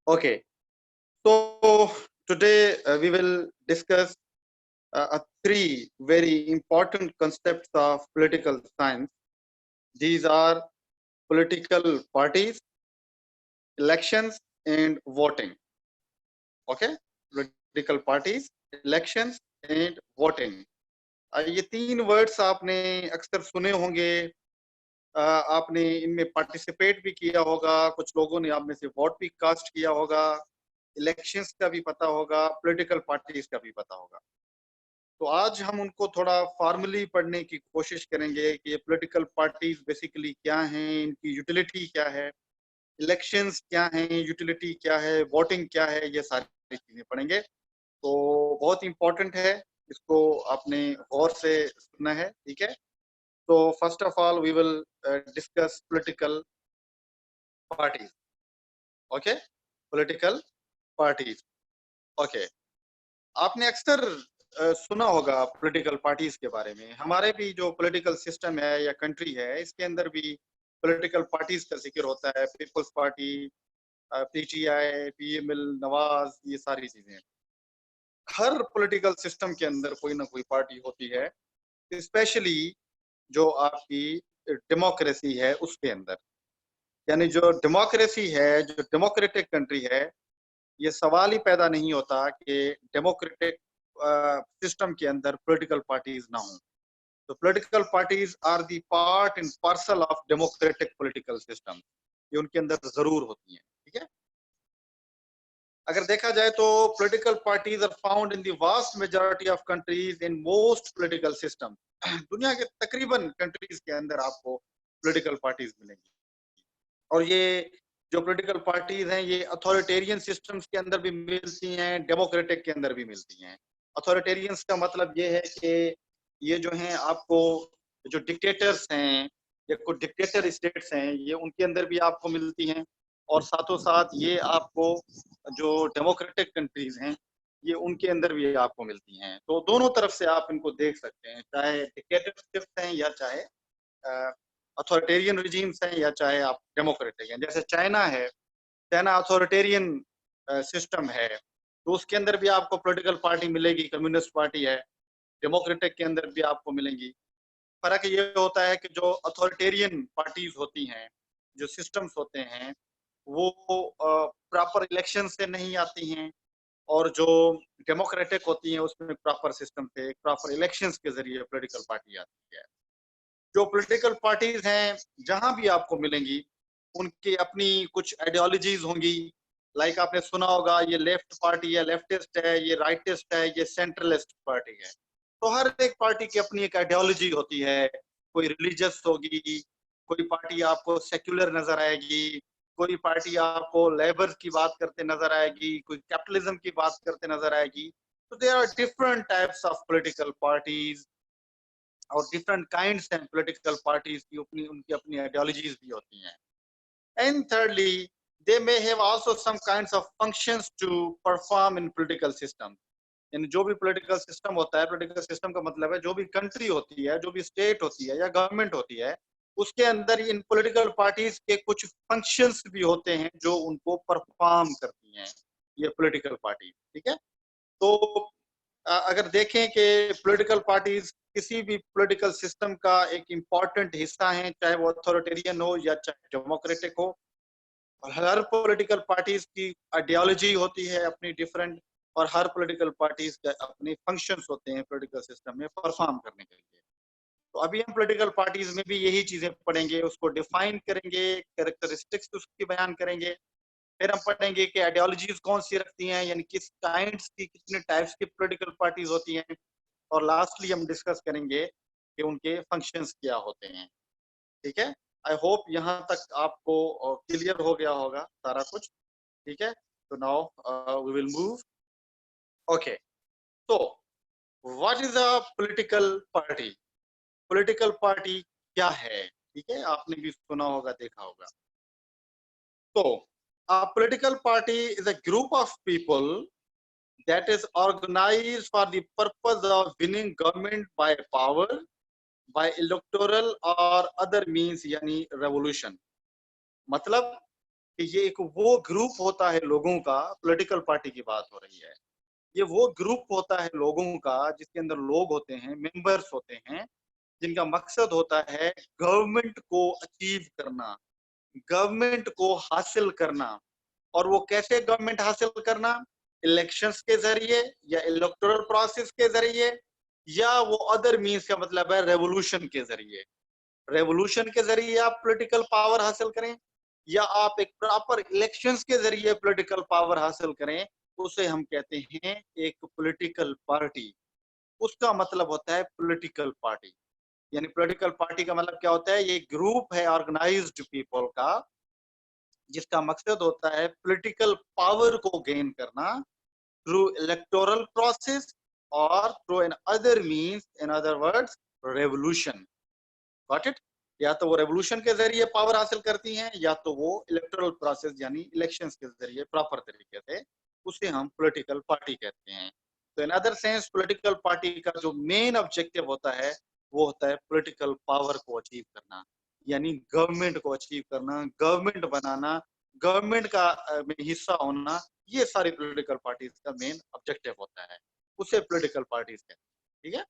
Okay, so today we will discuss three very important concepts of political science. These are political parties, elections, and voting. Okay, political parties, elections, and voting. ये तीन words आपने अक्सर सुने होंगे, आपने इनमें participate भी किया होगा, कुछ लोगों ने आप में से वोट भी कास्ट किया होगा, इलेक्शंस का भी पता होगा, पॉलिटिकल पार्टीज का भी पता होगा। तो आज हम उनको थोड़ा फॉर्मली पढ़ने की कोशिश करेंगे कि ये पॉलिटिकल पार्टीज बेसिकली क्या हैं, इनकी यूटिलिटी क्या है, इलेक्शंस क्या हैं, यूटिलिटी क्या है, वोटिंग क्या है, ये सारी चीजें पढ़ेंगे। तो बहुत इंपॉर्टेंट है, इसको आपने गौर से सुनना है, ठीक है। तो first of all we will discuss political parties. Okay, political parties. Okay, आपने अक्सर सुना होगा पॉलिटिकल पार्टीज के बारे में। हमारे भी जो पॉलिटिकल सिस्टम है या कंट्री है, इसके अंदर भी पॉलिटिकल पार्टीज का जिक्र होता है। पीपल्स पार्टी, पीटीआई, पीएमएल, नवाज, ये सारी चीजें। हर पॉलिटिकल सिस्टम के अंदर कोई ना कोई पार्टी होती है, स्पेशली जो आपकी डेमोक्रेसी है उसके अंदर। यानी जो डेमोक्रेसी है, जो डेमोक्रेटिक कंट्री है, ये सवाल ही पैदा नहीं होता कि डेमोक्रेटिक सिस्टम के अंदर पॉलिटिकल पार्टीज ना हो। तो political parties are the part and parcel of democratic political system, ये उनके अंदर जरूर होती हैं, ठीक है। अगर देखा जाए तो political parties are found in the vast majority of countries in most political system. दुनिया के तकरीबन कंट्रीज के अंदर आपको पॉलिटिकल पार्टीज मिलेंगी। और ये जो पॉलिटिकल पार्टीज हैं, ये अथॉरिटेरियन सिस्टम्स के अंदर भी मिलती हैं, डेमोक्रेटिक के अंदर भी मिलती हैं। अथॉरिटेरियंस का मतलब ये है कि ये जो हैं आपको, जो डिक्टेटर्स हैं या कुछ डिक्टेटर स्टेट्स हैं, ये उनके अंदर भी आपको मिलती हैं। और साथों साथ ये आपको जो डेमोक्रेटिक कंट्रीज हैं, ये उनके अंदर भी आपको मिलती हैं। तो दोनों तरफ से आप इनको देख सकते हैं, चाहे डिक्टेटरशिप हैं या चाहे अथॉरिटेरियन रिजीम्स हैं या चाहे आप डेमोक्रेटिक हैं। जैसे चाइना है, चाइना अथॉरिटेरियन सिस्टम है, तो उसके अंदर भी आपको पॉलिटिकल पार्टी मिलेगी, कम्युनिस्ट पार्टी है। डेमोक्रेटिक के अंदर भी आपको मिलेंगी। फर्क ये होता है कि जो अथॉरिटेरियन पार्टीज होती हैं, जो सिस्टम्स होते हैं, वो प्रॉपर इलेक्शन से नहीं आती हैं। और जो डेमोक्रेटिक होती हैं, उसमें प्रॉपर सिस्टम से, प्रॉपर इलेक्शंस के जरिए पॉलिटिकल पार्टी आती है। जो पॉलिटिकल पार्टीज हैं जहां भी आपको मिलेंगी, उनकी अपनी कुछ आइडियोलॉजीज होंगी। लाइक आपने सुना होगा, ये लेफ्ट पार्टी है, लेफ्टिस्ट है, ये राइटिस्ट है, ये सेंट्रलिस्ट पार्टी है। तो हर एक पार्टी की अपनी एक आइडियोलॉजी होती है। कोई रिलीजियस होगी, कोई पार्टी आपको सेक्युलर नजर आएगी, कोई पार्टी आपको लेबर की बात करते नजर आएगी, कोई कैपिटलिज्म की बात करते नजर आएगी। तो there are different types of political parties और different kinds and political parties की अपनी, उनकी अपनी आइडियोलॉजीज भी होती हैं। And thirdly, they may have also some kinds of functions to perform in political system. इन जो भी पॉलिटिकल सिस्टम होता है, पॉलिटिकल सिस्टम का मतलब है जो भी कंट्री होती है, जो भी स्टेट होती है या गवर्नमेंट होती है, उसके अंदर इन पॉलिटिकल पार्टीज के कुछ फंक्शंस भी होते हैं जो उनको परफॉर्म करती हैं, ये पॉलिटिकल पार्टी, ठीक है। तो अगर देखें कि पॉलिटिकल पार्टीज किसी भी पॉलिटिकल सिस्टम का एक इम्पॉर्टेंट हिस्सा है, चाहे वो अथॉरिटेरियन हो या चाहे डेमोक्रेटिक हो। और हर पॉलिटिकल पार्टीज की आइडियोलॉजी होती है अपनी डिफरेंट, और हर पॉलिटिकल पार्टीज के अपने फंक्शंस होते हैं पॉलिटिकल सिस्टम में परफॉर्म करने के लिए। तो अभी हम पॉलिटिकल पार्टीज में भी यही चीजें पढ़ेंगे, उसको डिफाइन करेंगे, कैरेक्टरिस्टिक्स उसकी बयान करेंगे। फिर हम पढ़ेंगे कि आइडियोलॉजीज कौन सी रखती हैं, यानी किस काइंड्स की, कितने टाइप्स की पॉलिटिकल पार्टीज होती हैं। और लास्टली हम डिस्कस करेंगे कि उनके फंक्शंस क्या होते हैं, ठीक है। आई होप यहाँ तक आपको क्लियर हो गया होगा सारा कुछ, ठीक है। तो now we will move. Okay, तो what is a political party? Political party क्या है, ठीक है, आपने भी सुना होगा, देखा होगा। तो a political party is a group of people that is organized for the purpose of winning government by power, by electoral or other means, यानी revolution। मतलब कि ये एक वो ग्रुप होता है लोगों का, पॉलिटिकल पार्टी की बात हो रही है, ये वो ग्रुप होता है लोगों का जिसके अंदर लोग होते हैं, मेंबर्स होते हैं, जिनका मकसद होता है गवर्नमेंट को अचीव करना, गवर्नमेंट को हासिल करना। और वो कैसे गवर्नमेंट हासिल करना? इलेक्शंस के जरिए या इलेक्टोरल प्रोसेस के जरिए, या वो अदर मीन्स का मतलब है रेवोल्यूशन के जरिए। रेवोल्यूशन के जरिए आप पॉलिटिकल पावर हासिल करें, या आप एक प्रॉपर इलेक्शंस के जरिए पॉलिटिकल पावर हासिल करें, उसे हम कहते हैं एक पॉलिटिकल पार्टी। उसका मतलब होता है पॉलिटिकल पार्टी। यानी पॉलिटिकल पार्टी का मतलब क्या होता है? ये ग्रुप है ऑर्गेनाइज्ड पीपल का, जिसका मकसद होता है पॉलिटिकल पावर को गेन करना थ्रू इलेक्टोरल प्रोसेस और through an other means, in other words revolution. Got it? या तो वो रेवोल्यूशन के जरिए पावर हासिल करती हैं, या तो वो इलेक्टोरल प्रोसेस यानी इलेक्शंस के जरिए प्रॉपर तरीके से, उसे हम पॉलिटिकल पार्टी कहते हैं। तो in other sense political party का जो मेन ऑब्जेक्टिव होता है वो होता है पॉलिटिकल पावर को अचीव करना, यानी गवर्नमेंट को अचीव करना, गवर्नमेंट बनाना, गवर्नमेंट का में हिस्सा होना। ये सारी पॉलिटिकल पार्टीज का मेन ऑब्जेक्टिव होता है, उसे पॉलिटिकल पार्टीज कहते हैं। ठीक है?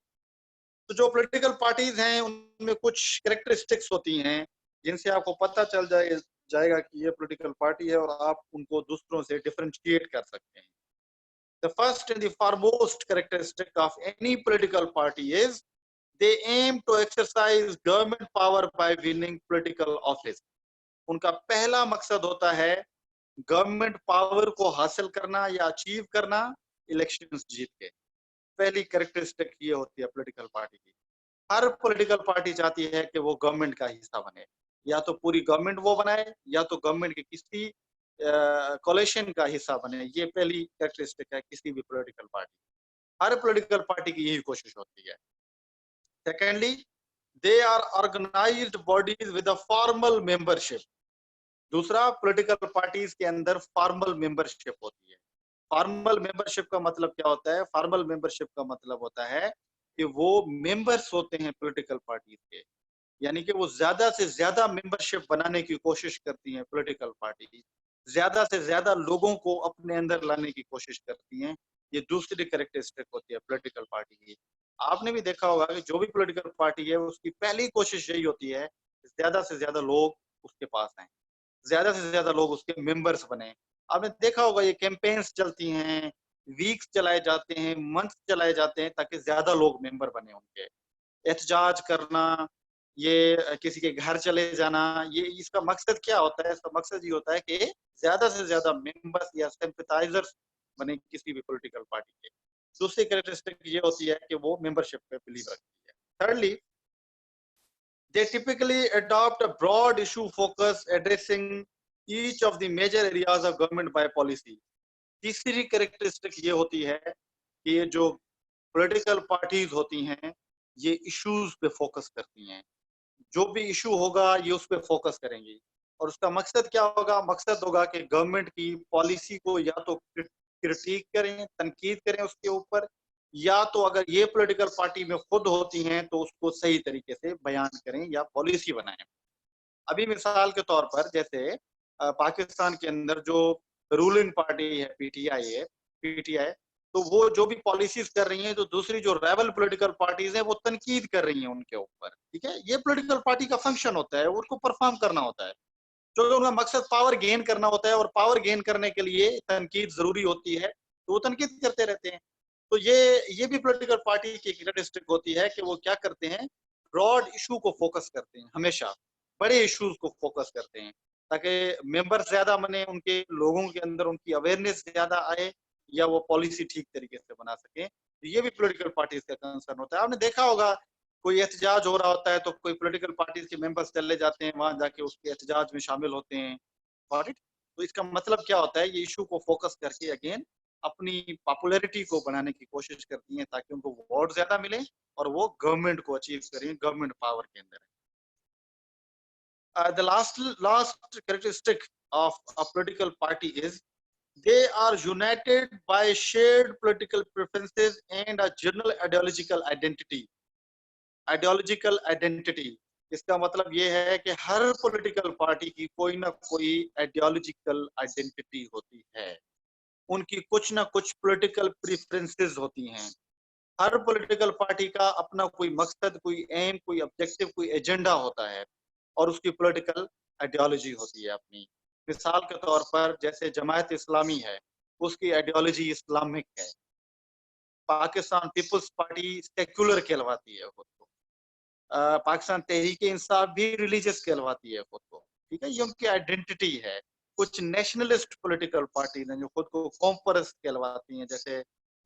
तो जो पॉलिटिकल पार्टीज हैं उनमें कुछ कैरेक्टरिस्टिक्स होती हैं जिनसे आपको पता चल जाएगा कि ये पॉलिटिकल पार्टी है, और आप उनको दूसरों से डिफरेंशिएट कर सकते हैं। The first and the foremost characteristic of any political party is they aim to exercise government power by winning political office. उनका पहला मकसद होता है गवर्नमेंट पावर को हासिल करना या अचीव करना इलेक्शंस जीत के। पहली कैरेक्टरिस्टिक ये होती है पॉलिटिकल पार्टी की। हर पॉलिटिकल पार्टी चाहती है कि वो गवर्नमेंट का हिस्सा बने, या तो पूरी गवर्नमेंट वो बनाए, या तो गवर्नमेंट के किसी कोलिशन का हिस्सा बने। ये पहली कैरेक्टरिस्टिक है किसी भी पॉलिटिकल पार्टी। हर पॉलिटिकल पार्टी की यही कोशिश होती है। Secondly, they are organised bodies with a formal membership. दूसरा, पॉलिटिकल पार्टीज के अंदर फॉर्मल मेंबरशिप होती है। फॉर्मल मेंबरशिप का मतलब क्या होता है? फॉर्मल मेंबरशिप का मतलब होता है कि वो मेंबर्स होते हैं पॉलिटिकल पार्टीज के, यानी कि वो ज्यादा से ज्यादा मेंबरशिप बनाने की कोशिश करती हैं पॉलिटिकल पार्टी, ज्यादा से ज्यादा लोगों को अपने अंदर लाने की कोशिश करती हैं। ये दूसरी कैरेक्टरिस्टिक होती है पॉलिटिकल पार्टी की। आपने भी देखा होगा कि जो भी पॉलिटिकल पार्टी है उसकी पहली कोशिश यही होती है ज्यादा से ज्यादा लोग उसके पास आए, ज्यादा से ज्यादा लोग उसके मेंबर्स बने। आपने देखा होगा ये कैंपेन्स चलती हैं, वीक्स चलाए जाते हैं, मंथ्स चलाए जाते हैं, ताकि ज्यादा लोग मेंबर बने उनके। एहतजाज करना, ये किसी के घर चले जाना, ये इसका मकसद क्या होता है? इसका मकसद ये होता है कि ज्यादा से ज्यादा मेंबर्स या सिंपैथाइजर्स बने किसी भी पॉलिटिकल पार्टी के। दूसरी कैरेक्टरिस्टिक ये होती है कि वो मेंबरशिप पे बिलीव रखती है। Thirdly, they typically adopt a broad issue focus addressing each of the major areas of government by policy. तीसरी कैरेक्टरिस्टिक ये होती है कि ये जो पॉलिटिकल पार्टीज होती हैं ये इश्यूज पे फोकस करती हैं। जो भी इशू होगा ये उस पे फोकस करेंगी, और उसका मकसद क्या होगा? मकसद होगा कि गवर्नमेंट की पॉलिसी को या तो क्रिटिक करें, तनकीद करें उसके ऊपर, या तो अगर ये पॉलिटिकल पार्टी में खुद होती हैं तो उसको सही तरीके से बयान करें या पॉलिसी बनाएं। अभी मिसाल के तौर पर जैसे पाकिस्तान के अंदर जो रूलिंग पार्टी है पीटीआई, तो वो जो भी पॉलिसीज कर रही हैं, तो दूसरी जो रेबल पॉलिटिकल पार्टीज हैं वो तनकीद कर रही हैं उनके ऊपर। ठीक है? ये पॉलिटिकल पार्टी का फंक्शन होता है, उनको परफॉर्म करना होता है, क्योंकि उनका मकसद पावर गेन करना होता है, और पावर गेन करने के लिए तनकीद जरूरी होती है, तो वो तनकीद करते रहते हैं। तो ये भी पॉलिटिकल पार्टी की कैरेक्टरिस्टिक होती है कि वो क्या करते हैं? ब्रॉड इशू को फोकस करते हैं, हमेशा बड़े इश्यूज को फोकस करते हैं, ताकि मेंबर ज्यादा बने, उनके लोगों के अंदर उनकी अवेयरनेस ज्यादा आए, या वो पॉलिसी ठीक तरीके से बना सके। तो ये भी पॉलिटिकल पार्टीज का कंसर्न होता है। आपने देखा होगा कोई एहतजाज हो रहा होता है तो कोई पॉलिटिकल पार्टीज के मेंबर्स चले जाते हैं वहां जाके उसके एहतजाज में शामिल होते हैं। Got it? तो इसका मतलब क्या होता है? ये इशू को फोकस करके अगेन अपनी पॉपुलैरिटी को बढ़ाने की कोशिश करती हैं, ताकि उनको वोट ज्यादा मिले और वो गवर्नमेंट को अचीव करें, गवर्नमेंट पावर के अंदर। The last characteristic of a political party is they are united by shared political preferences and a general ideological identity. इसका मतलब ये है कि हर पॉलिटिकल पार्टी की कोई ना कोई आइडियोलॉजिकल आइडेंटिटी होती है, उनकी कुछ ना कुछ पॉलिटिकल प्रेफरेंसेस होती हैं। हर पॉलिटिकल पार्टी का अपना कोई मकसद, कोई एम, कोई ऑब्जेक्टिव, कोई एजेंडा होता है और उसकी पॉलिटिकल आइडियोलॉजी होती है अपनी। मिसाल के तौर पर जैसे जमायत इस्लामी है, उसकी आइडियोलॉजी इस्लामिक है। पाकिस्तान पीपल्स पार्टी सेक्युलर कहलवाती है खुद को। पाकिस्तान तहरीक इंसाफ भी रिलीजियस कहलवाती है खुद को। ठीक है, ये उनकी आइडेंटिटी है। कुछ नेशनलिस्ट पॉलिटिकल पार्टी ने जो खुद को कॉम्परस कहलवाती हैं, जैसे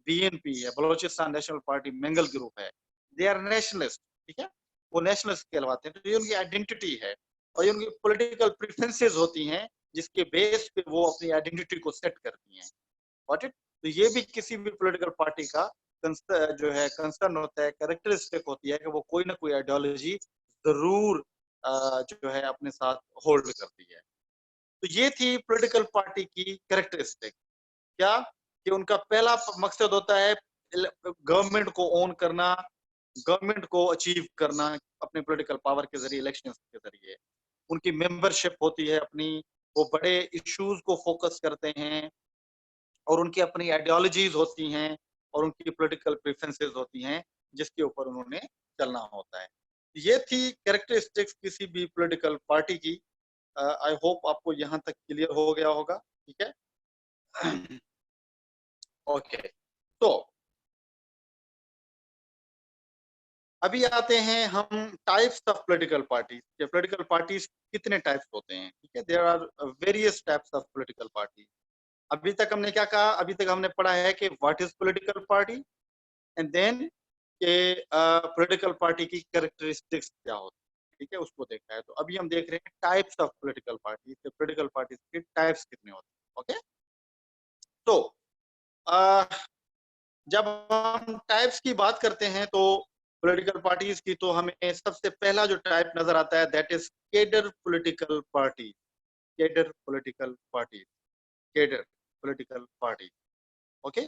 बीएनपी है, बलोचिस्तान नेशनल पार्टी, मंगल ग्रुप है, दे आर नेशनलिस्ट। ठीक है, वो नेशनलिस्ट कहलवाते हैं। तो ये उनकी आइडेंटिटी है और ये उनकी पॉलिटिकल प्रेफरेंसेस होती हैं, जिसके बेस पे वो अपनी आइडेंटिटी को सेट करती हैं। Got it? तो ये भी किसी भी पॉलिटिकल पार्टी का जो है कंसर्न होता है, कैरेक्टरिस्टिक होती है कि वो कोई ना कोई आइडियोलॉजी जरूर जो है अपने साथ होल्ड करती है। तो ये थी पॉलिटिकल पार्टी की कैरेक्टरिस्टिक। क्या कि उनका पहला मकसद होता है गवर्नमेंट को ओन करना, गवर्नमेंट को अचीव करना अपने पॉलिटिकल पावर के जरिए, इलेक्शन के जरिए। उनकी मेंबरशिप होती है अपनी, वो बड़े इश्यूज को फोकस करते हैं और उनकी अपनी आइडियोलॉजीज होती हैं और उनकी पॉलिटिकल प्रेफरेंसेस होती हैं, जिसके ऊपर उन्होंने चलना होता है। ये थी कैरेक्टरिस्टिक्स किसी भी पॉलिटिकल पार्टी की। आई होप आपको यहाँ तक क्लियर हो गया होगा। ठीक है। ओके, तो अभी आते हैं हम types of political parties. Political parties कितने टाइप्स होते हैं? ठीक है, there are various types of political party. अभी तक हमने क्या कहा? अभी तक हमने पढ़ा है कि what is political party and then के पॉलिटिकल पार्टी की कैरेक्टरिस्टिक्स क्या होती है। ठीक है, उसको देखा है। तो अभी हम देख रहे हैं types of political party. Political parties के टाइप्स कितने होते हैं। ओके, तो अ, जब हम टाइप्स की बात करते हैं तो पॉलिटिकल पार्टीज की, तो हमें सबसे पहला जो टाइप नजर आता है that is cadre political party. Cadre political party, cadre political party. Okay,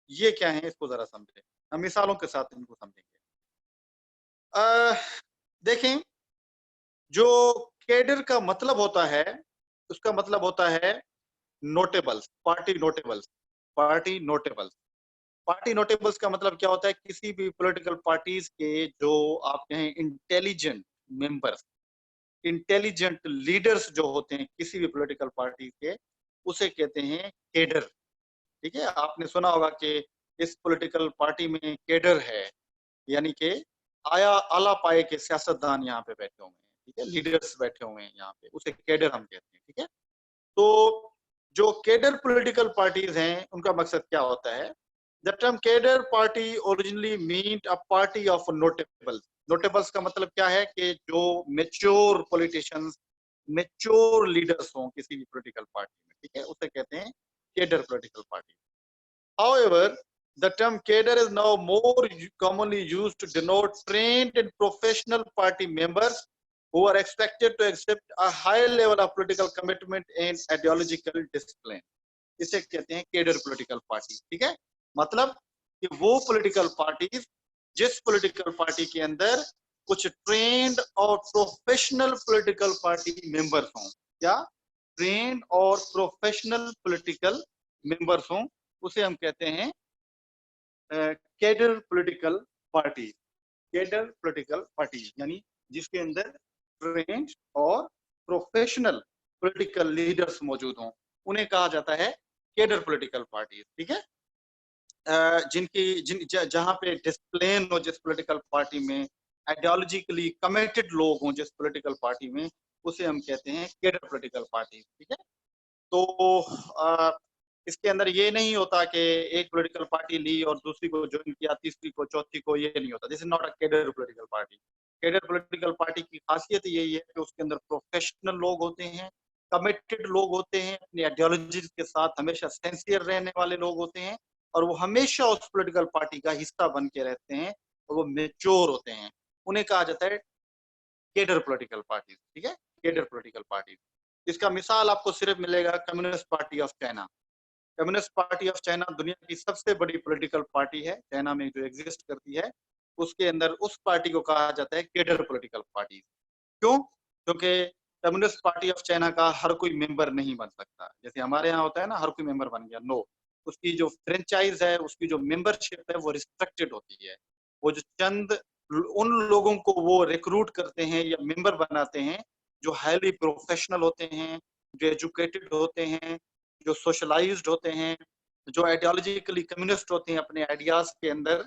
ये क्या है इसको जरा समझें, हम मिसालों के साथ इनको समझेंगे। देखें, जो केडर का मतलब होता है, उसका मतलब होता है notables, party notables. Party notables, party notables का मतलब क्या होता है? किसी भी पॉलिटिकल पार्टीज के जो आप कहें इंटेलिजेंट मेंबर्स, इंटेलिजेंट लीडर्स जो होते हैं किसी भी पॉलिटिकल पार्टी के, उसे कहते हैं केडर। ठीक है, आपने सुना होगा कि इस पॉलिटिकल पार्टी में केडर है, यानी कि आया आला पाए के सियासतदान यहाँ पे बैठे हुए हैं। ठीक है, लीडर्स बैठे हुए हैं यहाँ पे, उसे केडर हम कहते हैं। ठीक है, तो जो केडर पॉलिटिकल पार्टीज हैं उनका मकसद क्या होता है? The term cadre party originally meant a party of notables. Notables का मतलब क्या है? कि जो मेच्योर पॉलिटिशियंस, मेच्योर लीडर्स हों किसी भी पॉलिटिकल पार्टी में। ठीक है, उसे कहते हैं cadre political party. However, the term cadre is now more commonly used to denote trained and professional party members who are expected to accept a high level of political commitment and ideological discipline. इसे कहते हैं cadre political party. ठीक है, मतलब कि वो political parties जिस political party के अंदर कुछ ट्रेंड और प्रोफेशनल पॉलिटिकल पार्टी मेंबर्स हों। क्या? ट्रेंड और प्रोफेशनल पॉलिटिकल मेंबर्स हों, उसे हम कहते हैं cadre political party. Cadre political party यानी जिसके अंदर ट्रेंड और प्रोफेशनल पॉलिटिकल लीडर्स मौजूद हों, उन्हें कहा जाता है कैडर पॉलिटिकल पार्टी। ठीक है, जहां पे डिसिप्लिन हो जिस पॉलिटिकल पार्टी में, आइडियोलॉजिकली कमिटेड लोग हों जिस पॉलिटिकल पार्टी में, उसे हम कहते हैं कैडर पॉलिटिकल पार्टी। ठीक है, तो इसके अंदर ये नहीं होता कि एक पॉलिटिकल पार्टी ली और दूसरी को ज्वाइन किया, तीसरी को, चौथी को, ये नहीं होता। This is not a cadre political party. Cadre political party की खासियत यही है कि उसके अंदर प्रोफेशनल लोग होते हैं, कमिटेड लोग होते हैं, अपनी आइडियोलॉजी के साथ हमेशा सिंसियर रहने वाले लोग होते हैं और वो हमेशा उस पॉलिटिकल पार्टी का हिस्सा बन के रहते हैं और वो मेच्योर होते हैं। उन्हें कहा जाता है केडर पॉलिटिकल पार्टी। ठीक है, केडर पॉलिटिकल पार्टी। इसका मिसाल आपको सिर्फ मिलेगा communist party of China. Communist party of China दुनिया की सबसे बड़ी पॉलिटिकल पार्टी है, चाइना में जो एग्जिस्ट करती है। उसके अंदर उस पार्टी को कहा जाता है केडर पॉलिटिकल पार्टी। क्यों? क्योंकि कम्युनिस्ट पार्टी ऑफ चाइना का हर कोई मेंबर नहीं बन सकता। जैसे हमारे यहाँ होता है ना, हर कोई मेंबर बन गया, नो। उसकी जो फ्रेंचाइज़ है, उसकी जो मेंबरशिप है, वो रिस्ट्रिक्टेड होती है। वो जो चंद उन लोगों को वो रिक्रूट करते हैं या मेंबर बनाते हैं, जो हाईली प्रोफेशनल होते हैं, जो एजुकेटेड होते हैं, जो सोशलाइज्ड होते हैं, जो आइडियोलॉजिकली कम्युनिस्ट होते हैं अपने आइडियाज़ के अंदर,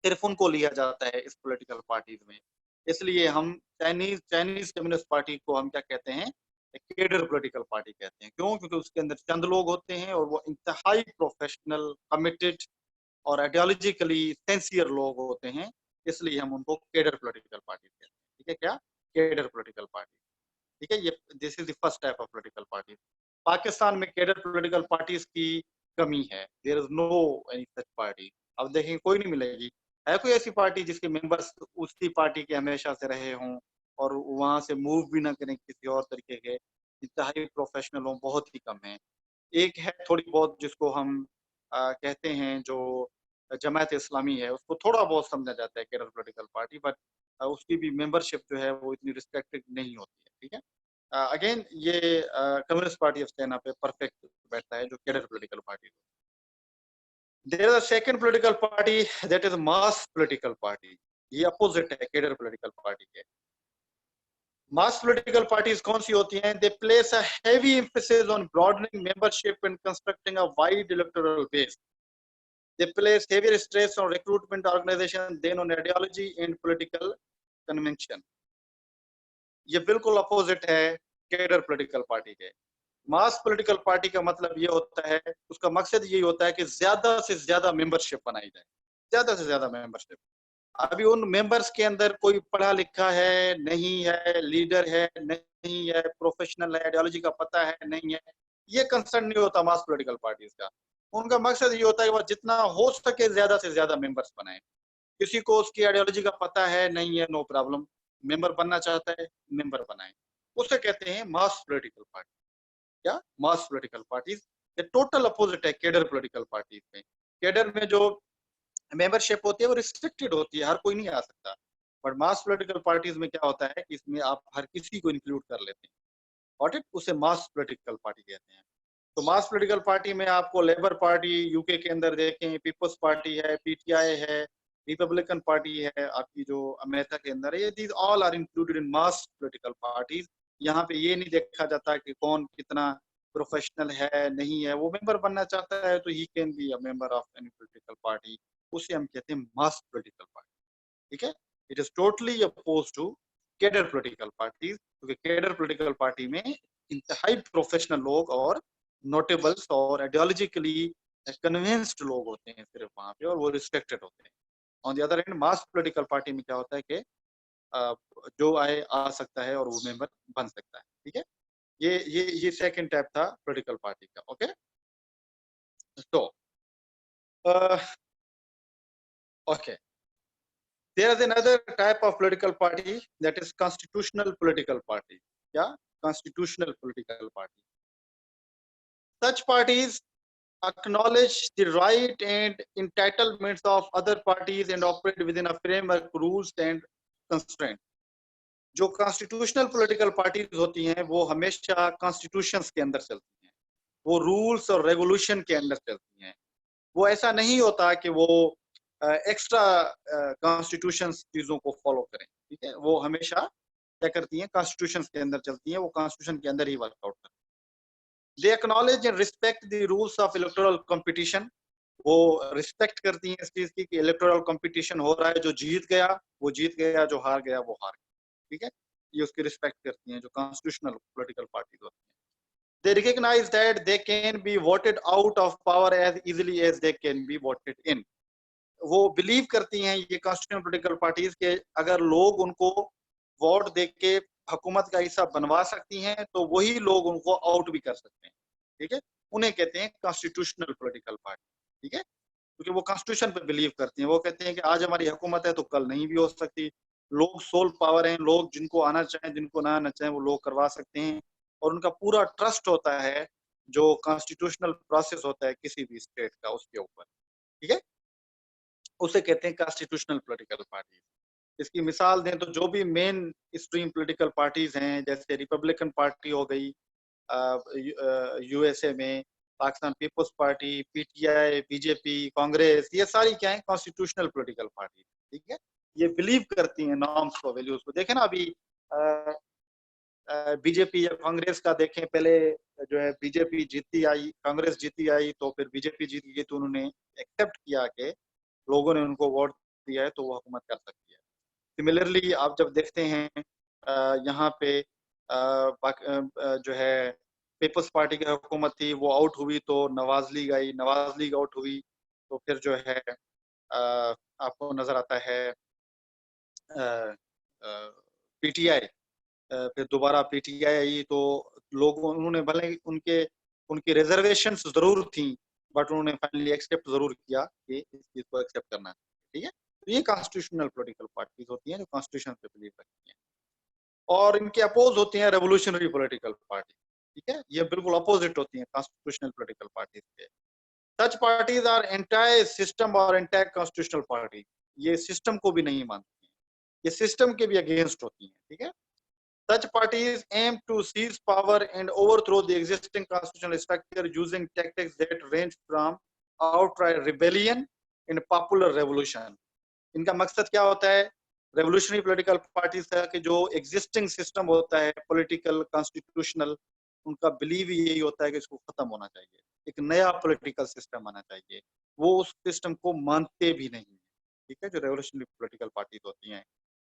सिर्फ उनको लिया जाता है इस पॉलिटिकल पार्टीज में। इसलिए हम चाइनीज कम्युनिस्ट पार्टी को हम क्या कहते हैं? केडर पॉलिटिकल पार्टी कहते हैं। क्यों? क्योंकि उसके अंदर चंद लोग होते हैं और वो इंतहाई प्रोफेशनल, कमिटेड और आइडियोलॉजिकली सिंसियर लोग होते हैं। इसलिए हम उनको केडर पॉलिटिकल पार्टी कहते हैं। ठीक है क्या? Cadre political party. ठीक है, ये this is the first type of political party. Pakistan में केडर पॉलिटिकल पार्टीज की कमी है। There is no any such party. अब देखें, कोई नहीं मिलेगी। है कोई ऐसी पार्टी जिसके मेंबर्स उसी पार्टी के हमेशा से रहे हों और वहां से मूव भी ना करें किसी और तरीके के? इंतहाई प्रोफेशनल हों, बहुत ही कम है। एक है थोड़ी बहुत, जिसको हम कहते हैं, जो जमात इस्लामी है, उसको थोड़ा बहुत समझा जाता है केडर पॉलिटिकल पार्टी, बट उसकी भी मेंबरशिप जो है वो इतनी रिस्ट्रिक्टेड नहीं होती है। ठीक है। अगेन ये कम्युनिस्ट पार्टी ऑफ चाइना पे परफेक्ट बैठता है, जो cadre political party. There is a second political party, that is mass political party. ये अपोजिट है केडर पॉलिटिकल पार्टी के। मास पॉलिटिकल पार्टीज कौन सी होती हैं? They place a heavy emphasis on broadening membership and constructing a wide electoral base. They place heavier stress on recruitment organization than on ideology and political convention. ये बिल्कुल opposite है cadre political party के। Mass political party का मतलब ये होता है, उसका मकसद यही होता है कि ज्यादा से ज्यादा मेंबरशिप बनाई जाए, ज्यादा से ज्यादा मेंबरशिप। अभी उन मेंबर्स के अंदर कोई पढ़ा लिखा है नहीं है, लीडर है नहीं है, प्रोफेशनल है, आइडियोलॉजी का पता है नहीं है, ये कंसर्न नहीं होता मास पॉलिटिकल पार्टीज का। उनका मकसद ये होता है कि वह जितना हो सके ज्यादा से ज्यादा मेंबर्स बनाए। किसी को उसकी आइडियोलॉजी का पता है नहीं है, नो प्रॉब्लम, मेंबर बनना चाहता है, मेंबर बनाए। उसे कहते हैं मास पॉलिटिकल पार्टी। क्या? मास पॉलिटिकल पार्टीज। ये टोटल अपोजिट है केडर पॉलिटिकल पार्टीज में। केडर में जो मेंबरशिप होती है वो रिस्ट्रिक्टेड होती है, हर कोई नहीं आ सकता। बट मास पॉलिटिकल पार्टीज में क्या होता है कि इसमें आप हर किसी को इंक्लूड कर लेते हैं। और इट उसे मास पॉलिटिकल पार्टी कहते हैं। तो मास पॉलिटिकल पार्टी में आपको लेबर पार्टी यूके के अंदर देखें, पीपल्स पार्टी है, पीटीआई है, रिपब्लिकन पार्टी है आपकी जो अमेरिका के अंदर है, these all are included in mass political parties. यहाँ पे ये नहीं देखा जाता कि कौन कितना प्रोफेशनल है नहीं है। वो मेंबर बनना चाहता है तो he can be a member of any political party. उसे हम कहते हैं मास पॉलिटिकल पार्टी। ठीक है। It is totally oppose to cadre political parties, क्योंकि केडर पॉलिटिकल पार्टी में इंतहाई प्रोफेशनल लोग और नोटेबल्स और आइडियोलॉजिकली कन्विंस्ड लोग होते हैं सिर्फ वहां पे, और वो रिस्ट्रिक्टेड होते हैं। On the other hand mass political party में क्या होता है कि जो आए आ सकता है और वो मेंबर बन सकता है। ठीक है। ये सेकंड टाइप था पॉलिटिकल पार्टी का। ओके। तो okay, there is another type of political party, that is constitutional political party. Yeah, constitutional political party. Such parties acknowledge the right and entitlements of other parties and operate within a framework, rules and constraints. जो constitutional political parties होती हैं वो हमेशा constitutions के अंदर चलती हैं, वो रूल्स और रेगुलेशन के अंदर चलती हैं। वो ऐसा नहीं होता कि वो एक्स्ट्रा कॉन्स्टिट्यूशन चीजों को फॉलो करें। ठीक है। वो हमेशा क्या करती हैं? कॉन्स्टिट्यूशन के अंदर चलती हैं, वो कॉन्स्टिट्यूशन के अंदर ही वर्कआउट करती हैं। They acknowledge and respect the rules of electoral competition. वो रिस्पेक्ट करती हैं इस चीज की कि इलेक्टोरल कंपटीशन हो रहा है, जो जीत गया वो जीत गया, जो हार गया वो हार गया। ठीक है। ये उसकी रिस्पेक्ट करती हैं जो कॉन्स्टिट्यूशनल पॉलिटिकल पार्टीज होती हैं। They recognize that they can be voted out of power as easily as they can be voted in. वो बिलीव करती हैं ये कॉन्स्टिट्यूशनल पॉलिटिकल पार्टीज के अगर लोग उनको वोट दे के हुकूमत का हिस्सा बनवा सकती हैं तो वही लोग उनको आउट भी कर सकते हैं। ठीक है। उन्हें कहते हैं कॉन्स्टिट्यूशनल पॉलिटिकल पार्टी। ठीक है। क्योंकि वो कॉन्स्टिट्यूशन पे बिलीव करती हैं। वो कहते हैं कि आज हमारी हुकूमत है तो कल नहीं भी हो सकती। लोग सोल पावर हैं, लोग जिनको आना चाहें जिनको ना आना चाहें वो लोग करवा सकते हैं। और उनका पूरा ट्रस्ट होता है जो कॉन्स्टिट्यूशनल प्रोसेस होता है किसी भी स्टेट का उसके ऊपर। ठीक है। उसे कहते हैं कॉन्स्टिट्यूशनल पॉलिटिकल पार्टी। इसकी मिसाल दें तो जो भी मेन स्ट्रीम पॉलिटिकल पार्टीज हैं, जैसे रिपब्लिकन पार्टी हो गई यूएसए में, Pakistan People's party, PTI, BJP, Congress, ये सारी क्या है, कॉन्स्टिट्यूशनल पॉलिटिकल पार्टी। ठीक है, ये बिलीव करती हैं नॉर्म्स को, वैल्यूज को। देखें ना अभी बीजेपी या कांग्रेस का देखें, पहले जो है बीजेपी जीती आई, कांग्रेस जीती आई, तो फिर बीजेपी जीत गई, तो उन्होंने एक्सेप्ट किया कि लोगों ने उनको वोट दिया है तो वो हुकूमत कर सकती है। सिमिलरली आप जब देखते हैं यहाँ पे जो है पीपल्स पार्टी की हुकूमत थी, वो आउट हुई तो नवाज लीग आई, नवाज लीग आउट हुई तो फिर जो है आपको नजर आता है पीटीआई, फिर दोबारा पीटीआई आई, तो लोगों उन्होंने भले उनके उनकी रिजर्वेशंस जरूर थी, बट उन्होंने फाइनली एक्सेप्ट जरूर किया कि इस चीज को एक्सेप्ट करना है। ठीक है, तो ये कॉन्स्टिट्यूशनल पॉलिटिकल पार्टीज होती हैं जो कॉन्स्टिट्यूशन पे बिलीव रखती हैं, और इनके अपोज होती हैं रेवोल्यूशनरी पॉलिटिकल पार्टी। ठीक है, ये बिल्कुल अपोजिट होती हैं कॉन्स्टिट्यूशनल पॉलिटिकल पार्टीज के। सच पार्टीज आर एंटायर सिस्टम और एंटायर कॉन्स्टिट्यूशनल पार्टी, ये सिस्टम को भी नहीं मानती हैं, ये सिस्टम के भी अगेंस्ट होती हैं। ठीक है, such parties aim to seize power and overthrow the existing constitutional structure using tactics that range from outright rebellion and popular revolution. इनका मकसद क्या होता है रेवोल्यूशनरी पॉलिटिकल पार्टीज का, कि जो एग्जिस्टिंग सिस्टम होता है पॉलिटिकल कॉन्स्टिट्यूशनल, उनका बिलीव यही होता है कि इसको खत्म होना चाहिए, एक नया पॉलिटिकल सिस्टम आना चाहिए। वो उस सिस्टम को मानते भी नहीं है। ठीक है, जो रेवोल्यूशनरी पॉलिटिकल पार्टीज होती हैं,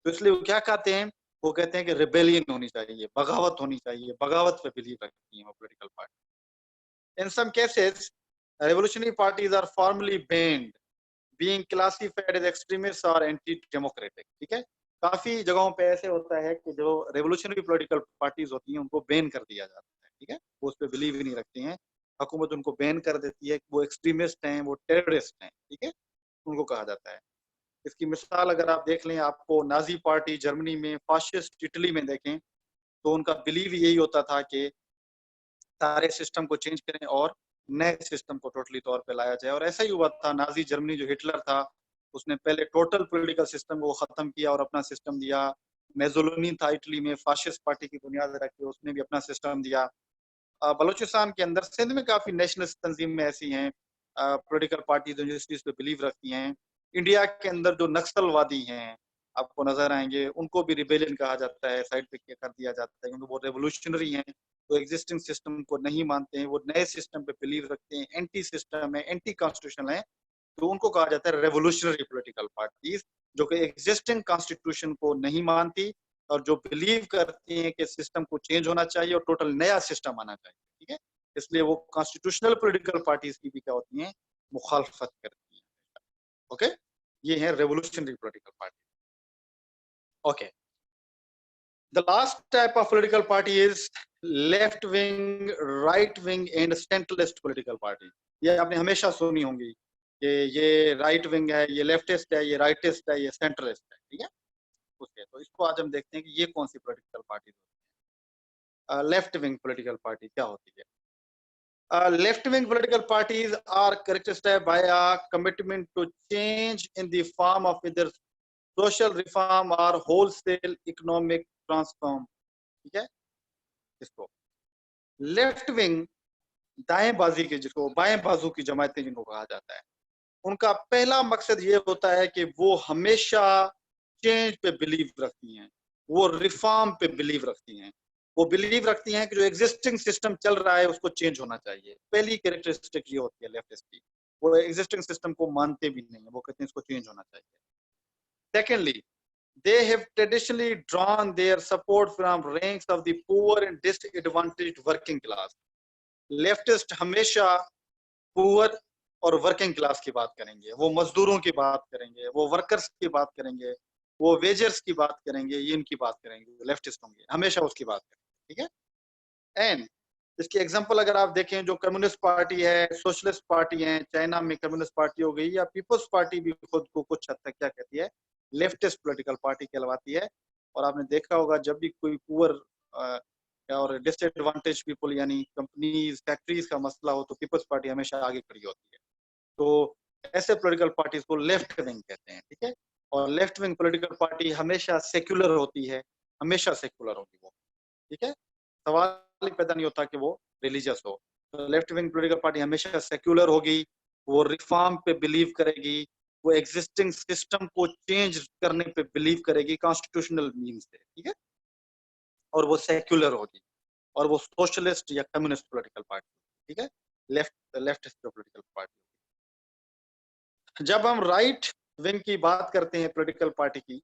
तो इसलिए वो क्या कहते हैं, वो कहते हैं कि रिबेलियन होनी चाहिए, बगावत होनी चाहिए, बगावत पे बिलीव रखती हैं वो political party. In some cases revolutionary parties are formally banned, being classified as extremist or anti-democratic। ठीक है, काफी जगहों पे ऐसे होता है कि जो रेवोल्यूशनरी पॉलिटिकल पार्टीज होती हैं उनको बैन कर दिया जाता है। ठीक है, वो उस पर बिलीव ही नहीं रखती हैं, हुकूमत उनको बैन कर देती है, वो एक्सट्रीमिस्ट हैं, वो टेररिस्ट हैं। ठीक है, उनको कहा जाता है। इसकी मिसाल अगर आप देख लें, आपको नाजी पार्टी जर्मनी में, फाशिस्ट इटली में देखें, तो उनका बिलीव यही होता था कि सारे सिस्टम को चेंज करें और नए सिस्टम को टोटली तौर पे लाया जाए। और ऐसा ही हुआ था, नाजी जर्मनी जो हिटलर था, उसने पहले टोटल पॉलिटिकल सिस्टम को खत्म किया और अपना सिस्टम दिया। मेजोलिनी था इटली में, फाशिस्ट पार्टी की बुनियाद रख के उसने भी अपना सिस्टम दिया। बलूचिस्तान के अंदर, सिंध में काफी नेशनलिस्ट तंजीमें ऐसी हैं, पॉलिटिकल पार्टी जो इस चीज पे बिलीव रखती हैं। इंडिया के अंदर जो नक्सलवादी हैं आपको नजर आएंगे, उनको भी रिबेलियन कहा जाता है, साइड पे कर दिया जाता है, क्योंकि वो रेवोल्यूशनरी हैं, तो एग्जिस्टिंग सिस्टम को नहीं मानते हैं, वो नए सिस्टम पे बिलीव रखते हैं, एंटी सिस्टम है, एंटी कॉन्स्टिट्यूशन है, तो उनको कहा जाता है रेवोल्यूशनरी पॉलिटिकल पार्टीज, जो कि एग्जिस्टिंग कॉन्स्टिट्यूशन को नहीं मानती और जो बिलीव करती हैं कि सिस्टम को चेंज होना चाहिए और टोटल नया सिस्टम आना चाहिए। ठीक है, इसलिए वो कॉन्स्टिट्यूशनल पॉलिटिकल पार्टीज की भी क्या होती हैं, मुखालफत करती हैं। ओके, ये है revolutionary political party. Okay, the last type of political party is left wing, right wing and centralist political party। ये आपने हमेशा सुनी होंगी कि ये राइट विंग है, ये लेफ्टिस्ट है, ये राइटिस्ट है, ये सेंट्रलिस्ट है। ठीक है, उसके तो इसको आज हम देखते हैं कि ये कौन सी पॉलिटिकल पार्टी होती है। लेफ्ट विंग पॉलिटिकल पार्टी क्या होती है? Left wing political parties are characterized by a commitment to change in the form of either social reform or wholesale economic transform। ठीक है, इसको लेफ्ट विंग, दाएं बाजी के, जिसको बाएं बाजू की जमातें जिनको कहा जाता है, उनका पहला मकसद ये होता है कि वो हमेशा चेंज पे बिलीव रखती हैं, वो रिफॉर्म पे बिलीव रखती हैं, वो बिलीव रखती हैं कि जो एग्जिस्टिंग सिस्टम चल रहा है उसको चेंज होना चाहिए। पहली कैरेक्टरिस्टिक ये होती है लेफ्टिस्ट की, वो एग्जिस्टिंग सिस्टम को मानते भी नहीं है, वो कहते हैं इसको चेंज होना चाहिए। Secondly, they have traditionally drawn their support from ranks of the poor and disadvantaged working class। Leftist हमेशा पुअर और वर्किंग क्लास की बात करेंगे, वो मजदूरों की बात करेंगे, वो वर्कर्स की बात करेंगे, वो वेजर्स की बात करेंगे, ये इनकी बात करेंगे, लेफ्टिस्ट होंगे हमेशा उसकी बात करेंगे। ठीक है, एंड इसकी एग्जांपल अगर आप देखें, जो कम्युनिस्ट पार्टी है, सोशलिस्ट पार्टी है, चाइना में कम्युनिस्ट पार्टी हो गई, या पीपल्स पार्टी भी खुद को कुछ हद तक क्या कहती है, लेफ्टिस्ट पॉलिटिकल पार्टी कहलवाती है। और आपने देखा होगा जब भी कोई पुअर और डिसएडवांटेज पीपल यानी कंपनीज फैक्ट्रीज का मसला हो, तो पीपल्स पार्टी हमेशा आगे खड़ी होती है। तो ऐसे पॉलिटिकल पार्टीज को लेफ्ट विंग कहते हैं। ठीक है, और लेफ्ट विंग पॉलिटिकल पार्टी हमेशा सेक्युलर होती है, हमेशा सेक्युलर होगी वो, ठीक है। सवाल ही पैदा नहीं होता कि वो रिलीजियस हो। तो लेफ्ट विंग पॉलिटिकल पार्टी हमेशा सेक्युलर होगी, वो रिफॉर्म पे बिलीव करेगी, वो एग्जिस्टिंग सिस्टम को चेंज करने पे बिलीव करेगी कॉन्स्टिट्यूशनल मीन से, ठीक है, और वो सेक्युलर होगी, और वो सोशलिस्ट या कम्युनिस्ट पॉलिटिकल पार्टी, ठीक है, लेफ्ट पॉलिटिकल पार्टी। जब हम राइट विंग की बात करते हैं पॉलिटिकल पार्टी की,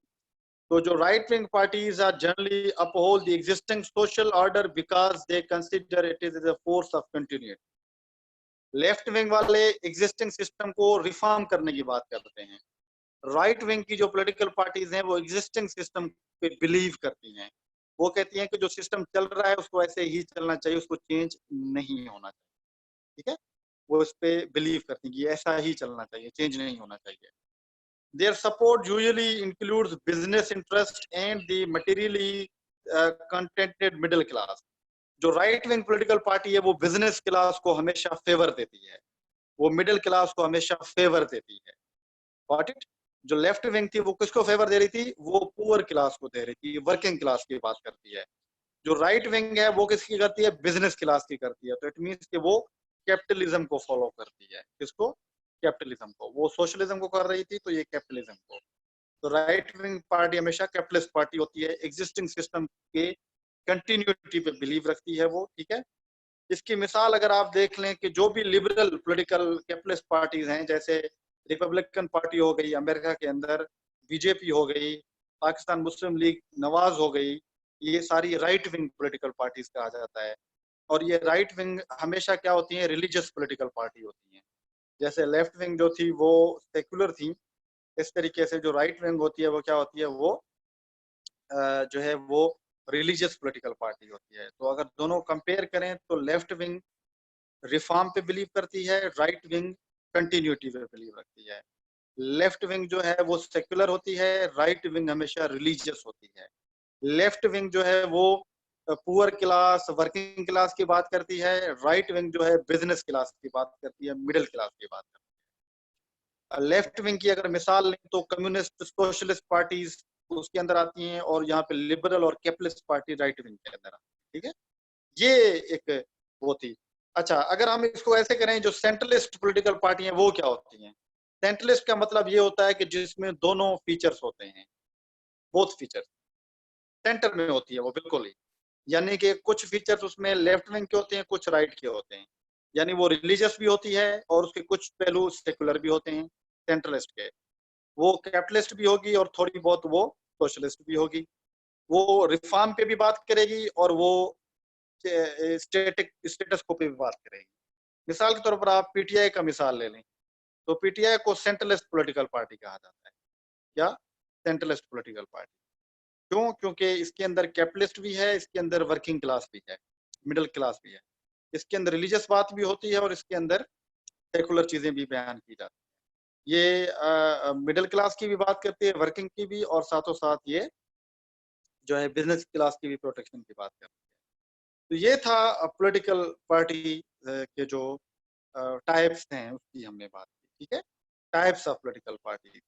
तो जो right wing parties are generally uphold the existing social order because they consider it is a force of continuity. Left wing वाले एग्जिस्टिंग सिस्टम को रिफॉर्म करने की बात करते हैं। राइट विंग की जो पॉलिटिकल पार्टीज हैं वो एग्जिस्टिंग सिस्टम पे बिलीव करती हैं। वो कहती हैं कि जो सिस्टम चल रहा है उसको ऐसे ही चलना चाहिए, उसको चेंज नहीं होना चाहिए, ठीक है। वो उस पे बिलीव करती हैं कि ऐसा ही चलना चाहिए, चेंज नहीं होना चाहिए। Their support usually includes business interest and the materially contented middle class. जो राइट विंग पॉलिटिकल पार्टी है वो बिजनेस क्लास को हमेशा फेवर देती है, वो मिडिल क्लास को हमेशा फेवर देती है। Got it. जो लेफ्ट विंग थी वो किसको फेवर दे रही थी, वो पुअर क्लास को दे रही थी, वर्किंग क्लास की बात करती है। जो राइट विंग है वो किसकी करती है, बिजनेस क्लास की करती है। तो इट मीन्स कि वो कैपिटलिज्म को फॉलो करती है। किसको, कैपिटलिज्म को। वो सोशलिज्म को कर रही थी तो ये कैपिटलिज्म को। तो राइट विंग पार्टी हमेशा कैपिटलिस्ट पार्टी होती है, एग्जिस्टिंग सिस्टम के कंटिन्यूटी पे बिलीव रखती है वो, ठीक है। इसकी मिसाल अगर आप देख लें कि जो भी लिबरल पॉलिटिकल कैपिटलिस्ट पार्टीज हैं, जैसे रिपब्लिकन पार्टी हो गई अमेरिका के अंदर, बीजेपी हो गई, पाकिस्तान मुस्लिम लीग नवाज हो गई, ये सारी राइट विंग पॉलिटिकल पार्टीज कहा जाता है। और ये राइट विंग हमेशा क्या होती है, रिलीजियस पॉलिटिकल पार्टी होती है। जैसे लेफ्ट विंग जो थी वो सेक्युलर थी, इस तरीके से जो राइट विंग होती है वो क्या होती है, वो जो है वो रिलीजियस पॉलिटिकल पार्टी होती है। तो अगर दोनों कंपेयर करें तो लेफ्ट विंग रिफॉर्म पे बिलीव करती है, राइट विंग कंटिन्यूटी पे बिलीव रखती है। लेफ्ट विंग जो है वो सेक्युलर होती है, राइट विंग हमेशा रिलीजियस होती है। लेफ्ट विंग जो है वो पुअर क्लास, वर्किंग क्लास की बात करती है, राइट विंग जो है बिजनेस क्लास की बात करती है, मिडिल क्लास की बात करती है। लेफ्ट विंग की अगर मिसाल लें तो कम्युनिस्ट सोशलिस्ट पार्टीज उसके अंदर आती हैं, और यहाँ पे लिबरल और कैपिटलिस्ट पार्टी राइट विंग के अंदर आती है, ठीक है। ये एक वो थी। अच्छा, अगर हम इसको ऐसे करें, जो सेंट्रलिस्ट पॉलिटिकल पार्टी है वो क्या होती हैं। सेंट्रलिस्ट का मतलब ये होता है कि जिसमें दोनों फीचर्स होते हैं, बोथ फीचर्स सेंटर में होती है वो, बिल्कुल ही। यानी कि कुछ फीचर्स उसमें लेफ्ट विंग के होते हैं, कुछ राइट के होते हैं। यानी वो रिलीजियस भी होती है और उसके कुछ पहलू सेकुलर भी होते हैं सेंट्रलिस्ट के। वो कैपिटलिस्ट भी होगी और थोड़ी बहुत वो सोशलिस्ट भी होगी। वो रिफॉर्म पे भी बात करेगी और वो स्टेटस को पे भी बात करेगी। मिसाल के तौर पर आप पीटीआई का मिसाल ले लें, तो पीटीआई को सेंट्रलिस्ट पॉलिटिकल पार्टी कहा जाता है। क्या, सेंट्रलिस्ट पॉलिटिकल पार्टी। क्यों, क्योंकि इसके अंदर कैपिटलिस्ट भी है, इसके अंदर वर्किंग क्लास भी है, मिडिल क्लास भी है, इसके अंदर रिलीजियस बात भी होती है और इसके अंदर सेकुलर चीजें भी बयान की जाती है। ये मिडिल क्लास की भी बात करती है, वर्किंग की भी, और साथों साथ ये जो है बिजनेस क्लास की भी प्रोटेक्शन की बात करती है। तो ये था पॉलिटिकल पार्टी के जो टाइप्स हैं उसकी हमने बात की, ठीक है। Types of political party.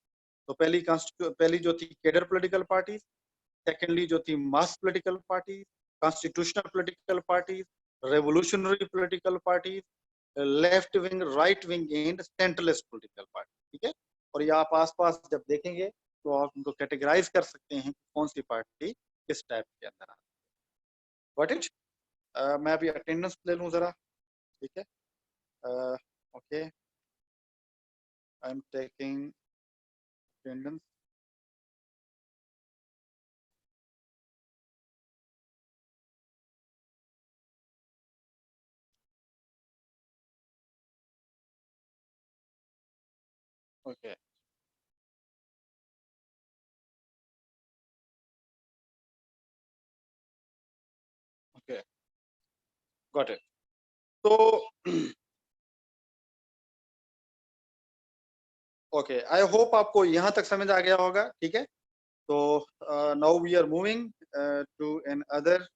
तो पहली जो थी कैडर पॉलिटिकल पार्टी, सेकेंडली जो थी mass political party, constitutional political party, revolutionary political party, left wing, right wing and centralist political party, ठीक है। और ये आप आसपास जब देखेंगे तो आप उनको कैटेगराइज कर सकते हैं कौन सी पार्टी किस टाइप के अंदर आती है। What it. मैं अभी अटेंडेंस ले लूं जरा, ठीक है। Okay, I am taking attendance. Okay, okay, got it. तो ओके, आई होप आपको यहाँ तक समझ आ गया होगा, ठीक है। तो now we are moving to another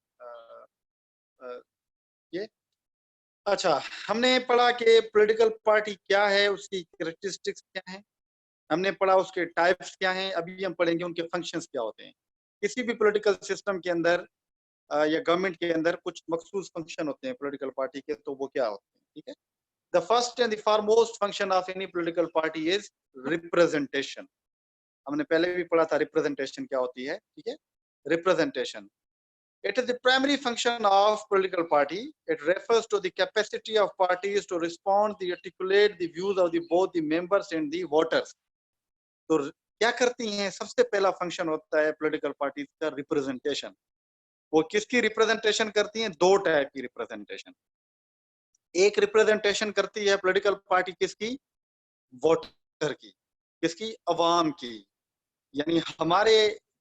ये। अच्छा, हमने पढ़ा कि पॉलिटिकल पार्टी क्या है, उसकी कैरेक्टरिस्टिक्स क्या है। हमने पढ़ा उसके टाइप्स क्या हैं, अभी हम पढ़ेंगे उनके फंक्शंस क्या होते हैं। किसी भी पॉलिटिकल सिस्टम के अंदर या गवर्नमेंट के अंदर कुछ मखसूस फंक्शन होते हैं पॉलिटिकल पार्टी के, तो वो क्या होते हैं, ठीक है। The first and the foremost function of any political party is representation. हमने पहले भी पढ़ा था रिप्रेजेंटेशन क्या होती है, ठीक है। Representation, it is the primary function of political party. It refers to the capacity of parties to respond, to articulate the views of both the members and the voters. तो क्या करती हैं, सबसे पहला फंक्शन होता है पॉलिटिकल पार्टीज का representation. वो किसकी रिप्रेजेंटेशन करती हैं? दो टाइप की रिप्रेजेंटेशन। एक रिप्रेजेंटेशन करती है पॉलिटिकल पार्टी किसकी? वोटर की। किसकी? अवाम की। यानी हमारे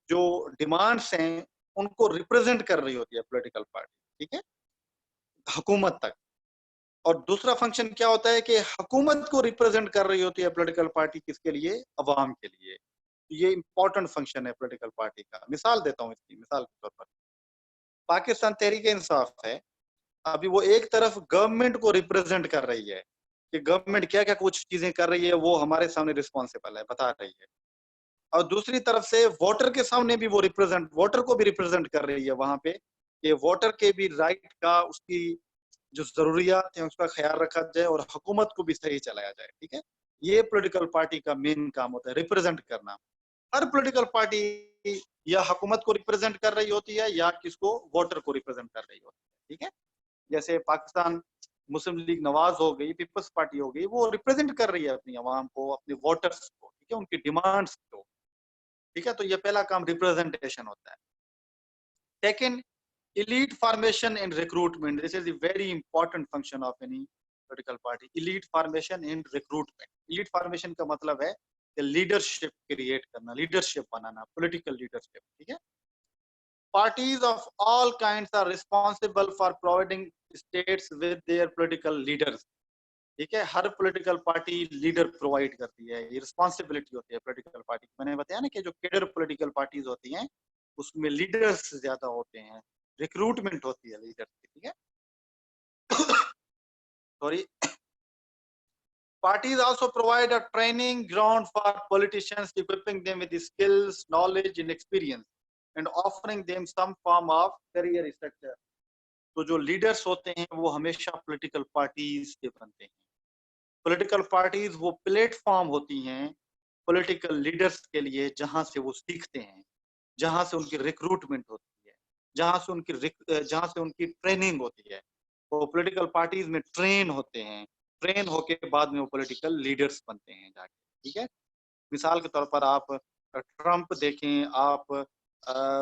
जो डिमांड्स हैं उनको रिप्रेजेंट कर रही होती है पॉलिटिकल पार्टी, ठीक है, हुकूमत तक। और दूसरा फंक्शन क्या होता है कि हुकूमत को रिप्रेजेंट कर रही होती है पॉलिटिकल पार्टी, किसके लिए? अवाम के लिए। ये इंपॉर्टेंट फंक्शन है पॉलिटिकल पार्टी का। मिसाल देता हूँ इसकी, मिसाल के तौर पर पाकिस्तान तहरीक इंसाफ है, अभी वो एक तरफ गवर्नमेंट को रिप्रेजेंट कर रही है कि गवर्नमेंट क्या क्या कुछ चीजें कर रही है, वो हमारे सामने रिस्पॉन्सिबल है, बता रही है। और दूसरी तरफ से वोटर के सामने भी वो वोटर को भी रिप्रेजेंट कर रही है वहां पे, कि वोटर के भी राइट का, उसकी जो जरूरियात है उसका ख्याल रखा जाए और हुकूमत को भी सही चलाया जाए, ठीक है। ये पॉलिटिकल पार्टी का मेन काम होता है, रिप्रेजेंट करना। हर पॉलिटिकल पार्टी या हुकूमत को रिप्रेजेंट कर रही होती है या किसको? वोटर को रिप्रेजेंट कर रही होती है, ठीक है। जैसे पाकिस्तान मुस्लिम लीग नवाज हो गई, पीपल्स पार्टी हो गई, वो रिप्रेजेंट कर रही है अपनी आवाम को, अपने वोटर्स को, ठीक है, उनकी डिमांड्स को, ठीक है। तो ये पहला काम रिप्रेजेंटेशन होता है। Second, elite formation and recruitment. This is a very important function of any political party. Elite formation and recruitment. Elite formation का मतलब है कि लीडरशिप क्रिएट करना, लीडरशिप बनाना, पॉलिटिकल लीडरशिप, ठीक है। Parties of all kinds are responsible for providing states with their political leaders. ठीक है, हर political party leader provide करती है, ये रिस्पॉन्सिबिलिटी होती है पॉलिटिकल पार्टी। मैंने बताया ना कि जो कैडर पॉलिटिकल पार्टीज होती हैं उसमें लीडर्स ज्यादा होते हैं, रिक्रूटमेंट होती है लीडर की, ठीक है। Sorry. Parties also provide a training ground for politicians, equipping them with the skills, knowledge and experience and offering them some form of career structure. तो जो लीडर्स होते हैं वो हमेशा पॉलिटिकल पार्टीज के बनते हैं। पॉलिटिकल पार्टीज वो प्लेटफॉर्म होती हैं पॉलिटिकल लीडर्स के लिए, जहां से वो सीखते हैं, जहां से उनकी रिक्रूटमेंट होती है, जहां से उनकी ट्रेनिंग होती है। वो पॉलिटिकल पार्टीज में ट्रेन होते हैं, ट्रेन होके बाद में वो पॉलिटिकल लीडर्स बनते हैं जाके, ठीक है। मिसाल के तौर पर आप ट्रंप देखें, आप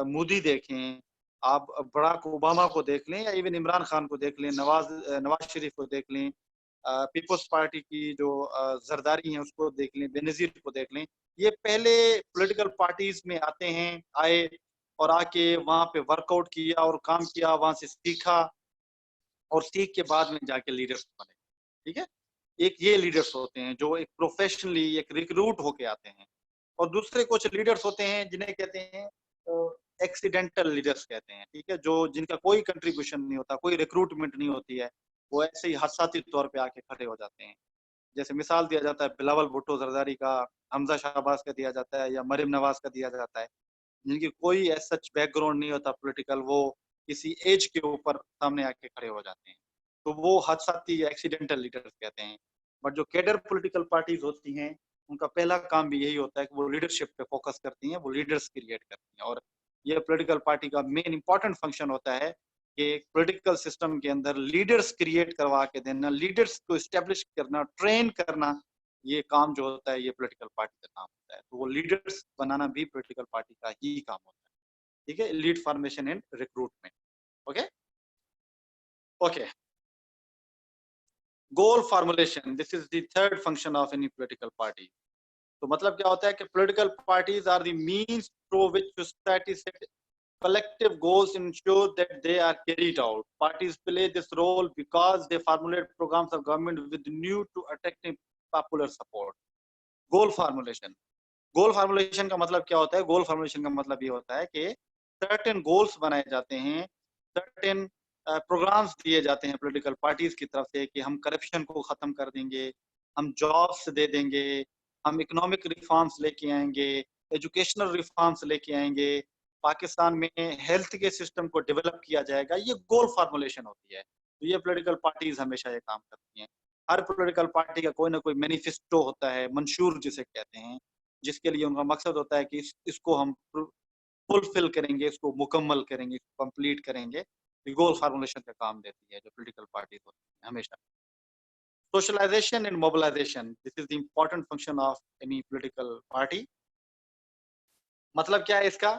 मोदी देखें, आप बराक ओबामा को देख लें या इवन इमरान खान को देख लें, नवाज शरीफ को देख लें, पीपल्स पार्टी की जो जरदारी है उसको देख लें, बेनजीर को देख लें। ये पहले पॉलिटिकल पार्टीज में आए और आके वहां पे वर्कआउट किया और काम किया, वहां से सीखा और सीख के बाद में जाके लीडर्स बने, ठीक है। एक ये लीडर्स होते हैं जो एक प्रोफेशनली एक रिक्रूट होके आते हैं, और दूसरे कुछ लीडर्स होते हैं जिन्हें कहते हैं एक्सीडेंटल लीडर्स कहते हैं, ठीक है, जो जिनका कोई कंट्रीब्यूशन नहीं होता, कोई रिक्रूटमेंट नहीं होती है, वो ऐसे ही हादसाती तौर पे आके खड़े हो जाते हैं। जैसे मिसाल दिया जाता है बिलावल भुट्टो जरदारी का, हमजा शाहबाज का दिया जाता है या मरियम नवाज का दिया जाता है, जिनकी कोई ऐसा सच बैकग्राउंड नहीं होता पॉलिटिकल, वो किसी एज के ऊपर सामने आके खड़े हो जाते हैं, तो वो हादसाती एक्सीडेंटल लीडर्स कहते हैं। बट जो कैडर पॉलिटिकल पार्टीज होती हैं उनका पहला काम भी यही होता है कि वो लीडरशिप पे फोकस करती हैं, वो लीडर्स क्रिएट करती हैं। और ये पॉलिटिकल पार्टी का मेन इंपॉर्टेंट फंक्शन होता है कि पॉलिटिकल सिस्टम के अंदर लीडर्स क्रिएट करवा के देना, लीडर्स को स्टेब्लिश करना, ट्रेन करना, ये काम जो होता है ये पॉलिटिकल पार्टी का काम होता है। तो वो लीडर्स बनाना भी पॉलिटिकल पार्टी का ही काम होता है, ठीक है। Lead formation and recruitment, okay okay. Goal formulation, this is the third function of any political party. तो मतलब क्या होता है कि political parties are the means through which society set collective goals ensure that they are carried out. Parties play this role because they formulate programs of government with new to attracting popular support. Goal formulation. Goal formulation का मतलब क्या होता है? गोल formulation का मतलब ये होता है कि सर्टेन गोल्स बनाए जाते हैं, सर्टेन प्रोग्राम्स दिए जाते हैं पॉलिटिकल पार्टीज की तरफ से कि हम करप्शन को खत्म कर देंगे, हम जॉब्स दे देंगे, हम इकोनॉमिक रिफॉर्म्स लेके आएंगे, एजुकेशनल रिफॉर्म्स लेके आएंगे, पाकिस्तान में हेल्थ के सिस्टम को डेवलप किया जाएगा, ये गोल फार्मुलेशन होती है। तो ये पॉलिटिकल पार्टीज हमेशा ये काम करती हैं। हर पॉलिटिकल पार्टी का कोई ना कोई मैनिफेस्टो होता है, मंशूर जिसे कहते हैं, जिसके लिए उनका मकसद होता है कि इसको हम फुलफिल करेंगे, इसको मुकम्मल करेंगे, इसको कंप्लीट करेंगे। ये गोल फार्मुलेशन का काम देती है जो पॉलिटिकल पार्टीज होती है हमेशा। Socialization and mobilization, this is the important function of any political party. मतलब क्या है इसका?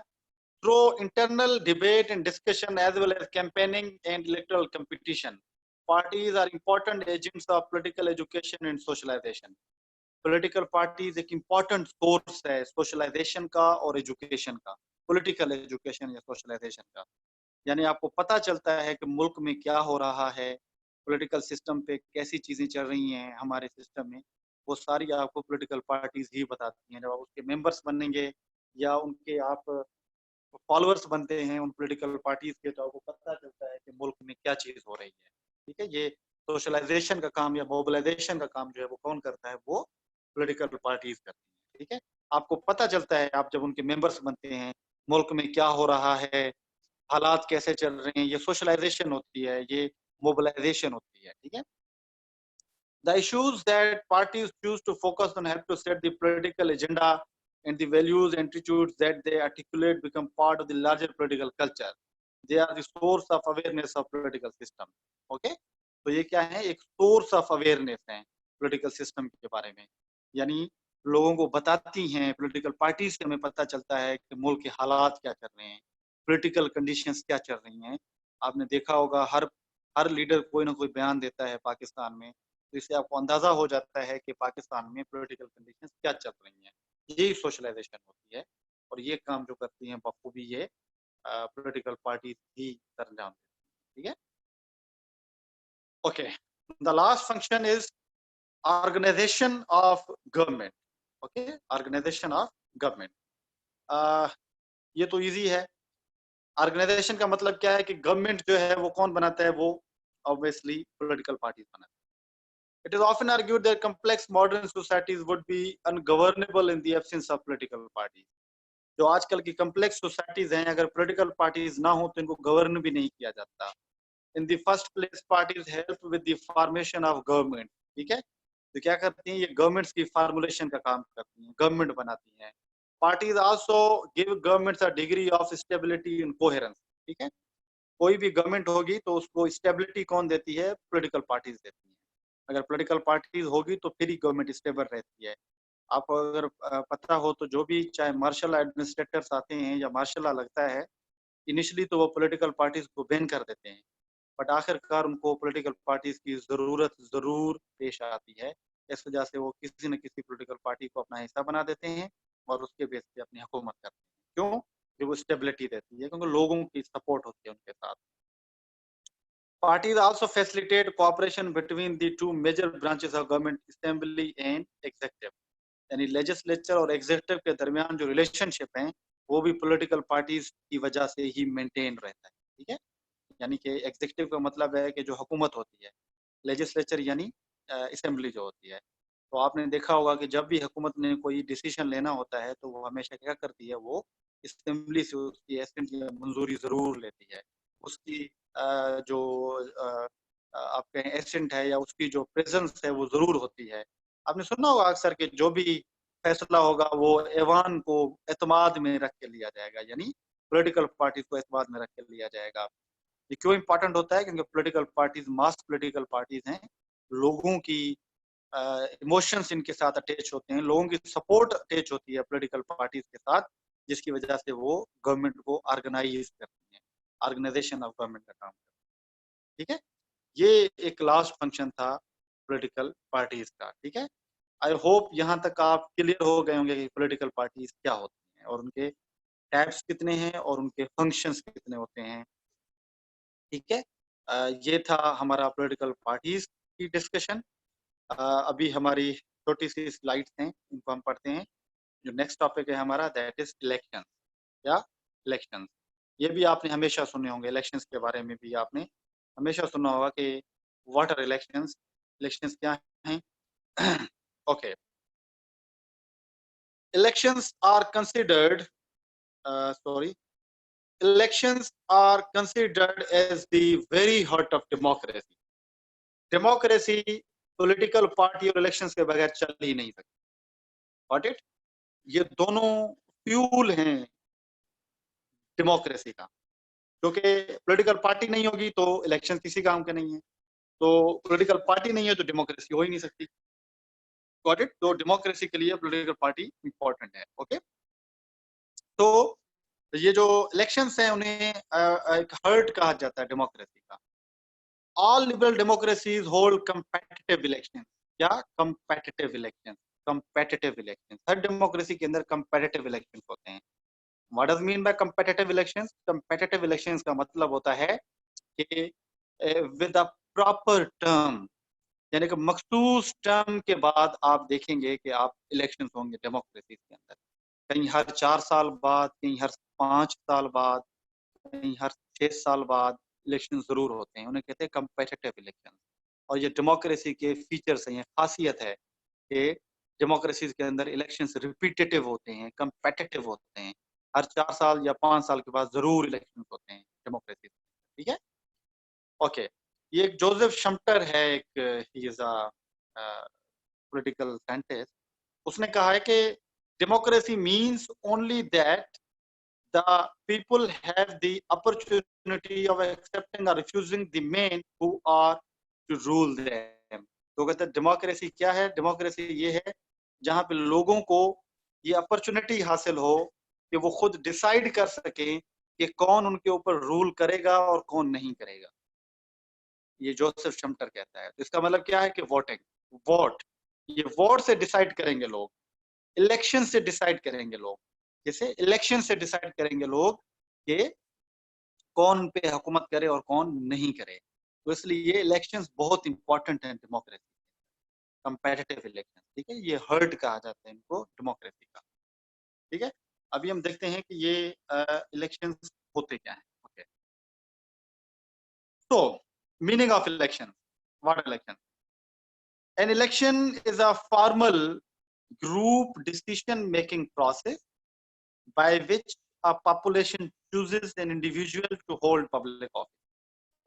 Through internal debate and discussion as well as campaigning and electoral competition, parties are important agents of political education and socialization. Political parties एक important source है socialization का और education का, political education या socialization का। यानी आपको पता चलता है कि मुल्क में क्या हो रहा है, पॉलिटिकल सिस्टम पे कैसी चीजें चल रही हैं हमारे सिस्टम में, वो सारी आपको पॉलिटिकल पार्टीज ही बताती हैं। जब आप उसके मेंबर्स बनेंगे या उनके आप फॉलोअर्स बनते हैं उन पॉलिटिकल पार्टीज के, तो आपको पता चलता है कि मुल्क में क्या चीज हो रही है। ठीक है, ये सोशलाइजेशन का काम या मोबिलाइजेशन का काम जो है वो कौन करता है? वो पॉलिटिकल पार्टीज करती हैं। ठीक है, आपको पता चलता है आप जब उनके मेंबर्स बनते हैं, मुल्क में क्या हो रहा है, हालात कैसे चल रहे हैं, ये सोशलाइजेशन होती है, ये मोबिलाइजेशन होती है। ठीक है, the issues that parties choose to focus on help to set the political agenda, and the values and attitudes that they articulate become part of the larger political culture. They are the source of awareness of political system. Okay, तो ये क्या है? एक source of awareness है political system के बारे में, यानी लोगों को बताती हैं। पॉलिटिकल पार्टी से हमें पता चलता है कि मुल्क के हालात क्या चल रहे हैं, पॉलिटिकल कंडीशंस क्या चल रही हैं। आपने देखा होगा हर हर लीडर कोई ना कोई बयान देता है पाकिस्तान में, तो इससे आपको अंदाजा हो जाता है कि पाकिस्तान में पॉलिटिकल कंडीशंस क्या चल रही हैं। यही सोशलाइजेशन होती है और ये काम जो करती हैं बखूबी ये पॉलिटिकल पार्टी ही सर अंजाम देती हैं। ठीक है, okay. The last function is organisation of government. Okay, organisation of government, ये तो इजी है। ऑर्गेनाइजेशन का मतलब क्या है कि गवर्नमेंट जो है वो कौन बनाता है? वो ऑब्वियसली पॉलिटिकल पार्टीज बनाती है। It is often argued that complex modern societies would be ungovernable in the absence of political parties. जो आजकल की complex societies हैं, अगर political parties ना हो तो इनको govern भी नहीं किया जाता। In the first place, parties help with the formation of government. ठीक है, तो क्या करती हैं? ये governments की formulation का काम करती हैं, government बनाती हैं। Parties also give governments a degree of stability and coherence. ठीक है, कोई भी गवर्नमेंट होगी तो उसको स्टेबिलिटी कौन देती है? पॉलिटिकल पार्टीज देती हैं। अगर पॉलिटिकल पार्टीज होगी तो फिर ही गवर्नमेंट स्टेबल रहती है। आपको अगर पता हो तो जो भी चाहे मार्शल एडमिनिस्ट्रेटर्स आते हैं या मार्शल लॉ लगता है, इनिशियली तो वो पॉलिटिकल पार्टीज को बैन कर देते हैं, बट आखिरकार उनको पॉलिटिकल पार्टीज की जरूरत जरूर पेश आती है। इस वजह से वो किसी न किसी पॉलिटिकल पार्टी को अपना हिस्सा बना देते हैं और उसके बेस पे अपनी हुकूमत करते हैं। क्यों? कि वो स्टेबिलिटी देती है, क्योंकि लोगों की सपोर्ट होती है उनके साथ। Parties also facilitate cooperation between the two major branches of government, assembly and executive. यानी लेजिस्लेचर और एग्जीक्यूटिव के दरमियान जो रिलेशनशिप है वो भी पॉलिटिकल पार्टीज की वजह से ही मेंटेन रहता है। ठीक है, यानी कि एग्जीक्यूटिव का मतलब है कि जो हुकूमत होती है, लेजिस्लेचर यानी असेंबली जो होती है। तो आपने देखा होगा कि जब भी हुकूमत ने कोई डिसीजन लेना होता है तो वो हमेशा क्या करती है? वो असेंबली से उसकी एसेंट या मंजूरी जरूर लेती है। उसकी जो आप कहें एसेंट है या उसकी जो प्रेजेंस है वो जरूर होती है। आपने सुना होगा अक्सर कि जो भी फैसला होगा वो ऐवान को एतमाद में रख के लिया जाएगा, यानी पॉलिटिकल पार्टीज को एतमाद में रख के लिया जाएगा। ये क्यों इंपॉर्टेंट होता है? क्योंकि पॉलिटिकल पार्टीज मास पॉलिटिकल पार्टीज हैं, लोगों की इमोशंस इनके साथ अटैच होते हैं, लोगों की सपोर्ट अटैच होती है पॉलिटिकल पार्टीज के साथ, जिसकी वजह से वो गवर्नमेंट को ऑर्गेनाइज करती हैं, ऑर्गेनाइजेशन ऑफ गवर्नमेंट का काम करती है। ठीक है, ये एक लास्ट फंक्शन था पॉलिटिकल पार्टीज का। ठीक है, आई होप यहाँ तक आप क्लियर हो गए होंगे कि पॉलिटिकल पार्टीज क्या होती हैं और उनके टाइप्स कितने हैं और उनके फंक्शंस कितने होते हैं। ठीक है, ये था हमारा पॉलिटिकल पार्टीज की डिस्कशन। अभी हमारी छोटी सी स्लाइड्स हैं, इनको हम पढ़ते हैं। जो नेक्स्ट टॉपिक है हमारा दैट इज इलेक्शन या इलेक्शन। ये भी आपने हमेशा सुने होंगे, इलेक्शंस के बारे में भी आपने हमेशा सुना होगा कि व्हाट आर इलेक्शंस, इलेक्शंस क्या हैं। Okay, elections are considered, elections are considered as the very heart of democracy. Democracy political party और elections के बगैर चल ही नहीं सकती. Got it? ये दोनों फ्यूल हैं डेमोक्रेसी का, क्योंकि पॉलिटिकल पार्टी नहीं होगी तो इलेक्शन किसी काम के नहीं है, तो पॉलिटिकल पार्टी नहीं है तो डेमोक्रेसी हो ही नहीं सकती. Got it? तो डेमोक्रेसी के लिए पॉलिटिकल पार्टी इंपॉर्टेंट है. ओके, तो ये जो इलेक्शंस हैं उन्हें एक हर्ट कहा जाता है डेमोक्रेसी का. All liberal democracies hold competitive election. क्या? Competitive election. कंपेटिटिव इलेक्शन हर डेमोक्रेसी के अंदर कंपेटिटिव इलेक्शन होते हैं. What does mean by competitive elections? Competitive elections का मतलब होता है कि विद अ प्रॉपर टर्म, यानी कि मखसूस टर्म के बाद आप देखेंगे कि आप इलेक्शंस होंगे डेमोक्रेसी के अंदर. कहीं हर 4 साल बाद, कहीं हर 5 साल बाद, कहीं हर 6 साल बाद इलेक्शन जरूर होते हैं. उन्हें कहते हैं कंपेटिटिव इलेक्शन. और ये डेमोक्रेसी के फीचर्स हैं, ये खासियत है कि डेमोक्रेसी के अंदर इलेक्शंस रिपीटेटिव होते हैं, कंपेटिटिव होते हैं. हर 4 साल या 5 साल के बाद जरूर इलेक्शन होते हैं डेमोक्रेसी. ठीक है, ओके. ये एक जोसेफ शम्टर है, एक he is a political scientist. उसने कहा है कि democracy means only that the people have the opportunity of accepting or refusing the men who are to rule them. तो कहते हैं डेमोक्रेसी क्या है? डेमोक्रेसी ये है जहां पे लोगों को ये अपॉर्चुनिटी हासिल हो कि वो खुद डिसाइड कर सकें कि कौन उनके ऊपर रूल करेगा और कौन नहीं करेगा. ये जोसेफ शम्टर कहता है. तो इसका मतलब क्या है कि वोटिंग, वोट, ये वोट से डिसाइड करेंगे लोग, इलेक्शन से डिसाइड करेंगे लोग. जैसे इलेक्शन से डिसाइड करेंगे लोग कि कौन पे हुकूमत करे और कौन नहीं करे. तो इसलिए इलेक्शंस बहुत इंपॉर्टेंट हैं डेमोक्रेसी. कंपेटिटिव इलेक्शन, ठीक है, ये हर्ड कहा जाता है इनको डेमोक्रेसी का. ठीक है, अभी हम देखते हैं कि ये इलेक्शंस होते क्या हैं. ओके, तो meaning of election. What election? An election is a formal group decision making process by which a population chooses an individual to hold public office.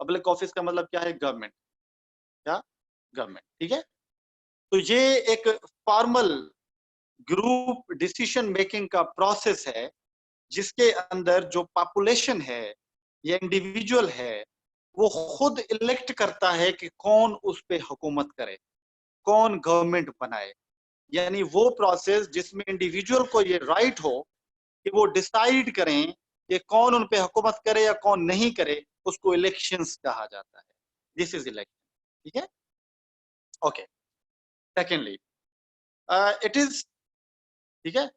Public office का मतलब क्या है? गवर्नमेंट. क्या? गवर्नमेंट. ठीक है, तो ये एक फॉर्मल ग्रुप डिसीजन मेकिंग का प्रोसेस है जिसके अंदर जो पॉपुलेशन है या इंडिविजुअल है वो खुद इलेक्ट करता है कि कौन उस पे हुकूमत करे, कौन गवर्नमेंट बनाए. यानी वो प्रोसेस जिसमें इंडिविजुअल को ये राइट हो कि वो डिसाइड करें कि कौन उन पे हुकूमत करे या कौन नहीं करे, उसको इलेक्शंस कहा जाता है. This is election. ठीक है, ओके. सेकेंडली, इट इज, ठीक है,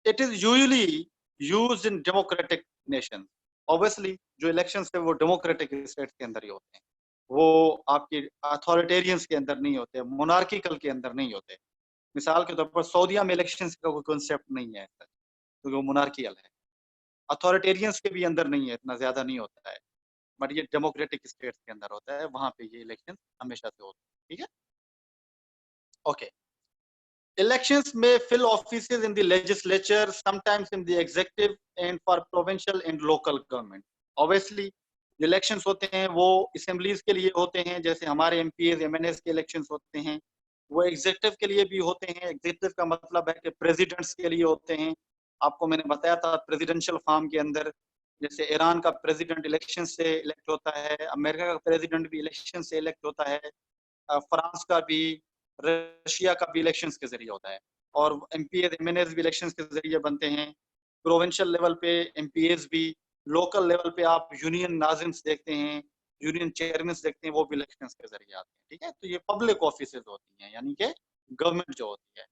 it is usually used in democratic nation. Obviously जो इलेक्शंस है वो डेमोक्रेटिक स्टेट्स के अंदर ही होते हैं, वो आपकी अथॉरिटेरियंस के अंदर नहीं होते, मोनार्किकल के अंदर नहीं होते. मिसाल के तौर पर सऊदीया में इलेक्शंस का कोई कॉन्सेप्ट नहीं है क्योंकि वो मोनार्कियल है. अथॉरिटेरियंस के भी अंदर नहीं है, इतना ज्यादा नहीं होता है, बट ये डेमोक्रेटिक स्टेट्स के अंदर होता है, वहां पे ये इलेक्शन हमेशा से होते हैं. ठीक है, okay. Elections may fill offices in the legislature, sometimes in the executive, and for provincial and local government. Obviously, जो elections होते हैं वो assemblies के लिए होते हैं, जैसे हमारे MPs, MNS के elections होते हैं, वो executive के लिए भी होते हैं. executive का मतलब है कि presidents के लिए होते हैं. आपको मैंने बताया था presidential form के अंदर, जैसे ईरान का president election से elect होता है, अमेरिका का president भी election से elect होता है, फ्रांस का भी, रशिया का भी इलेक्शंस के जरिए होता है. और एमपीएस एमएनएस भी इलेक्शंस के जरिए बनते हैं. प्रोविंशियल लेवल पे एमपीएस भी, लोकल लेवल पे आप यूनियन नाजिम्स देखते हैं, यूनियन चेयरमैन देखते हैं, वो भी इलेक्शंस के जरिए आते हैं. ठीक है, तो ये पब्लिक ऑफिसेज होती हैं, यानी कि गवर्नमेंट जो होती है,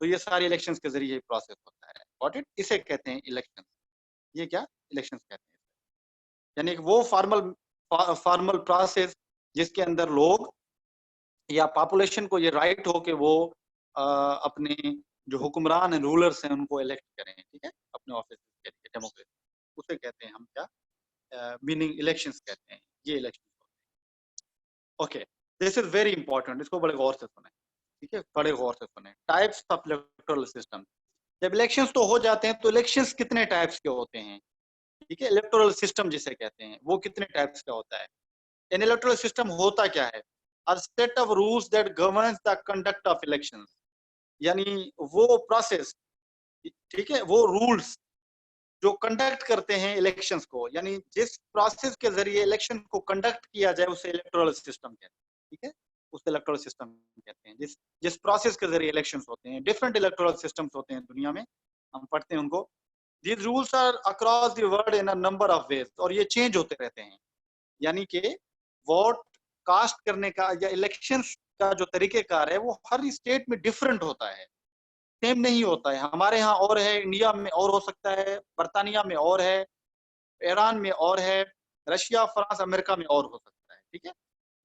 तो ये सारे इलेक्शंस के जरिए प्रोसेस होता है. Got it? इसे कहते हैं इलेक्शन. ये क्या? इलेक्शंस कहते हैं, यानी कि वो फॉर्मल प्रोसेस जिसके अंदर लोग या पॉपुलेशन को ये राइट हो कि वो अपने जो हुक्मरान हैं, रूलर्स हैं, उनको इलेक्ट करें. ठीक है, अपने ऑफिस के लिए, डेमोक्रेसी उसे कहते हैं हम क्या? मीनिंग इलेक्शंस कहते हैं. ये election. Okay, this is very important, इसको बड़े गौर से सुने. ठीक है, बड़े गौर से सुने. Types of electoral system. जब इलेक्शंस तो हो जाते हैं, तो इलेक्शंस कितने टाइप्स के होते हैं, ठीक है, इलेक्टोरल सिस्टम जिसे कहते हैं वो कितने टाइप्स का होता है। एन इलेक्टोरल सिस्टम होता क्या है, a set of rules that governs the conduct of elections, यानी वो प्रोसेस, ठीक है, वो रूल्स जो कंडक्ट करते हैं इलेक्शंस को, यानी जिस प्रोसेस के जरिए इलेक्शन को कंडक्ट किया जाए उसे इलेक्टोरल सिस्टम कहते हैं, ठीक है, उसे इलेक्टोरल सिस्टम कहते हैं। जिस जिस प्रोसेस के जरिए इलेक्शंस होते हैं, डिफरेंट इलेक्टोरल सिस्टम्स होते हैं दुनिया में, हम पढ़ते हैं उनको। These rules are across the world in a number of ways, और ये चेंज होते रहते हैं, यानी कि वोट कास्ट करने का या इलेक्शंस का जो तरीकेकार है वो हर स्टेट में डिफरेंट होता है, सेम नहीं होता है। हमारे यहाँ और है, इंडिया में और हो सकता है, बर्तानिया में और है, ईरान में और है, रशिया, फ्रांस, अमेरिका में और हो सकता है, ठीक है।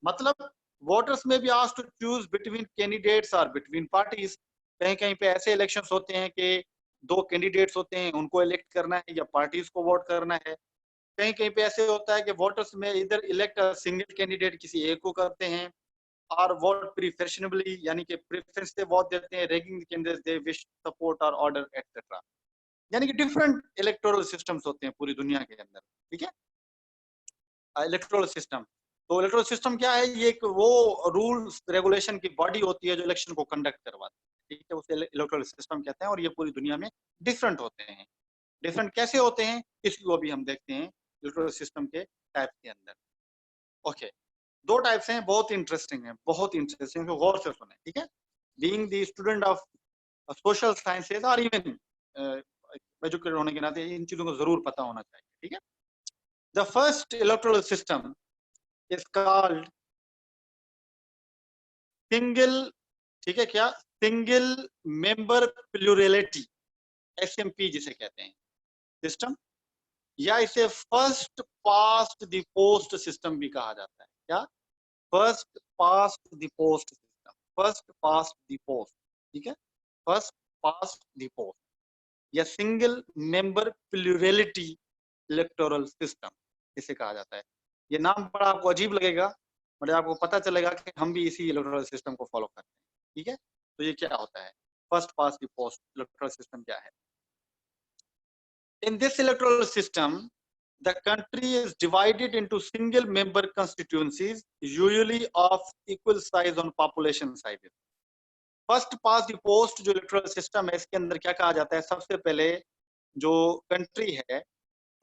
मतलब वोटर्स में भी asked to choose between candidates और बिटवीन पार्टीज। कहीं कहीं पे ऐसे इलेक्शंस होते हैं कि दो कैंडिडेट्स होते हैं, उनको इलेक्ट करना है या पार्टीज को वोट करना है। कहीं कहीं पे ऐसे होता है कि वोटर्स में इधर इलेक्ट सिंगल कैंडिडेट किसी एक को करते हैं, और वोट प्रीफेशनेबली, यानी कि प्रेफरेंस से वोट देते हैं, ragging candidates they wish support और ऑर्डर एक्सेट्रा, यानी कि डिफरेंट इलेक्टोरल सिस्टम्स होते हैं पूरी दुनिया के अंदर, ठीक है। इलेक्टोरल सिस्टम, तो इलेक्टोरल सिस्टम क्या है, ये एक वो रूल्स रेगुलेशन की बॉडी होती है जो इलेक्शन को कंडक्ट करवाती है, ठीक है, उसे इलेक्टोरल सिस्टम कहते हैं। और ये पूरी दुनिया में डिफरेंट होते हैं। डिफरेंट कैसे होते हैं इसको अभी हम देखते हैं इलेक्टोरल सिस्टम के टाइप के अंदर। ओके, दो टाइप्स हैं, बहुत इंटरेस्टिंग है, बहुत इंटरेस्टिंग है, गौर से सुने, ठीक है। Being the student of social sciences और इवन एजुकेटेड होने के नाते इन चीजों को जरूर पता होना चाहिए, ठीक है। The first electoral system is called single, ठीक है, क्या, सिंगल मेंबर प्लूरलिटी, एसएमपी जिसे कहते हैं सिस्टम, या इसे first past the post system भी कहा जाता है। क्या, first past the post system, first past the post, ठीक है, फर्स्ट पास्ट द पोस्ट, या single member plurality electoral system इसे कहा जाता है। ये नाम बड़ा आपको अजीब लगेगा, बट आपको पता चलेगा कि हम भी इसी इलेक्टोरल सिस्टम को फॉलो करते हैं, ठीक है। तो ये क्या होता है, first past the post electoral system क्या है। In this electoral system the country is divided into single member constituencies, usually of equal size on population sizes. First pass the post जो इलेक्टोरल सिस्टम है, इसके अंदर क्या कहा जाता है, सबसे पहले जो कंट्री है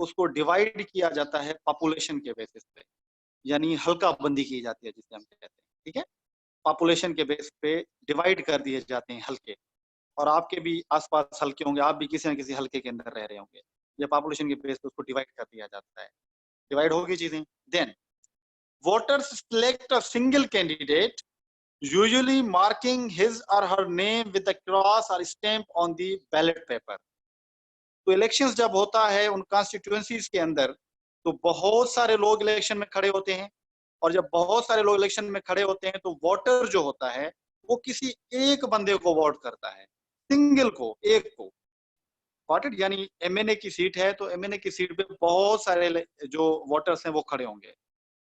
उसको डिवाइड किया जाता है पॉपुलेशन के बेसिस पे, यानी हल्का बंदी की जाती है जिसे हम कहते हैं, ठीक है। पॉपुलेशन के बेस पे डिवाइड कर दिए जाते हैं हल्के, और आपके भी आसपास हल्के होंगे, आप भी किसी न किसी हल्के के अंदर रह रहे होंगे, या पॉपुलेशन के बेस पे उसको डिवाइड कर दिया जाता है, डिवाइड होगी चीजें। Then voters select a single candidate, usually marking his or her name with a cross or stamp on the ballot paper. तो इलेक्शंस जब होता है उन कॉन्स्टिट्यूएंसीज के अंदर, तो बहुत सारे लोग इलेक्शन में खड़े होते हैं, और जब बहुत सारे लोग इलेक्शन में खड़े होते हैं तो वोटर जो होता है वो किसी एक बंदे को वोट करता है, सिंगल को, एक को। वोटेड, यानी एमएनए की सीट है तो एमएनए की सीट पे बहुत सारे जो वोटर्स हैं वो खड़े होंगे,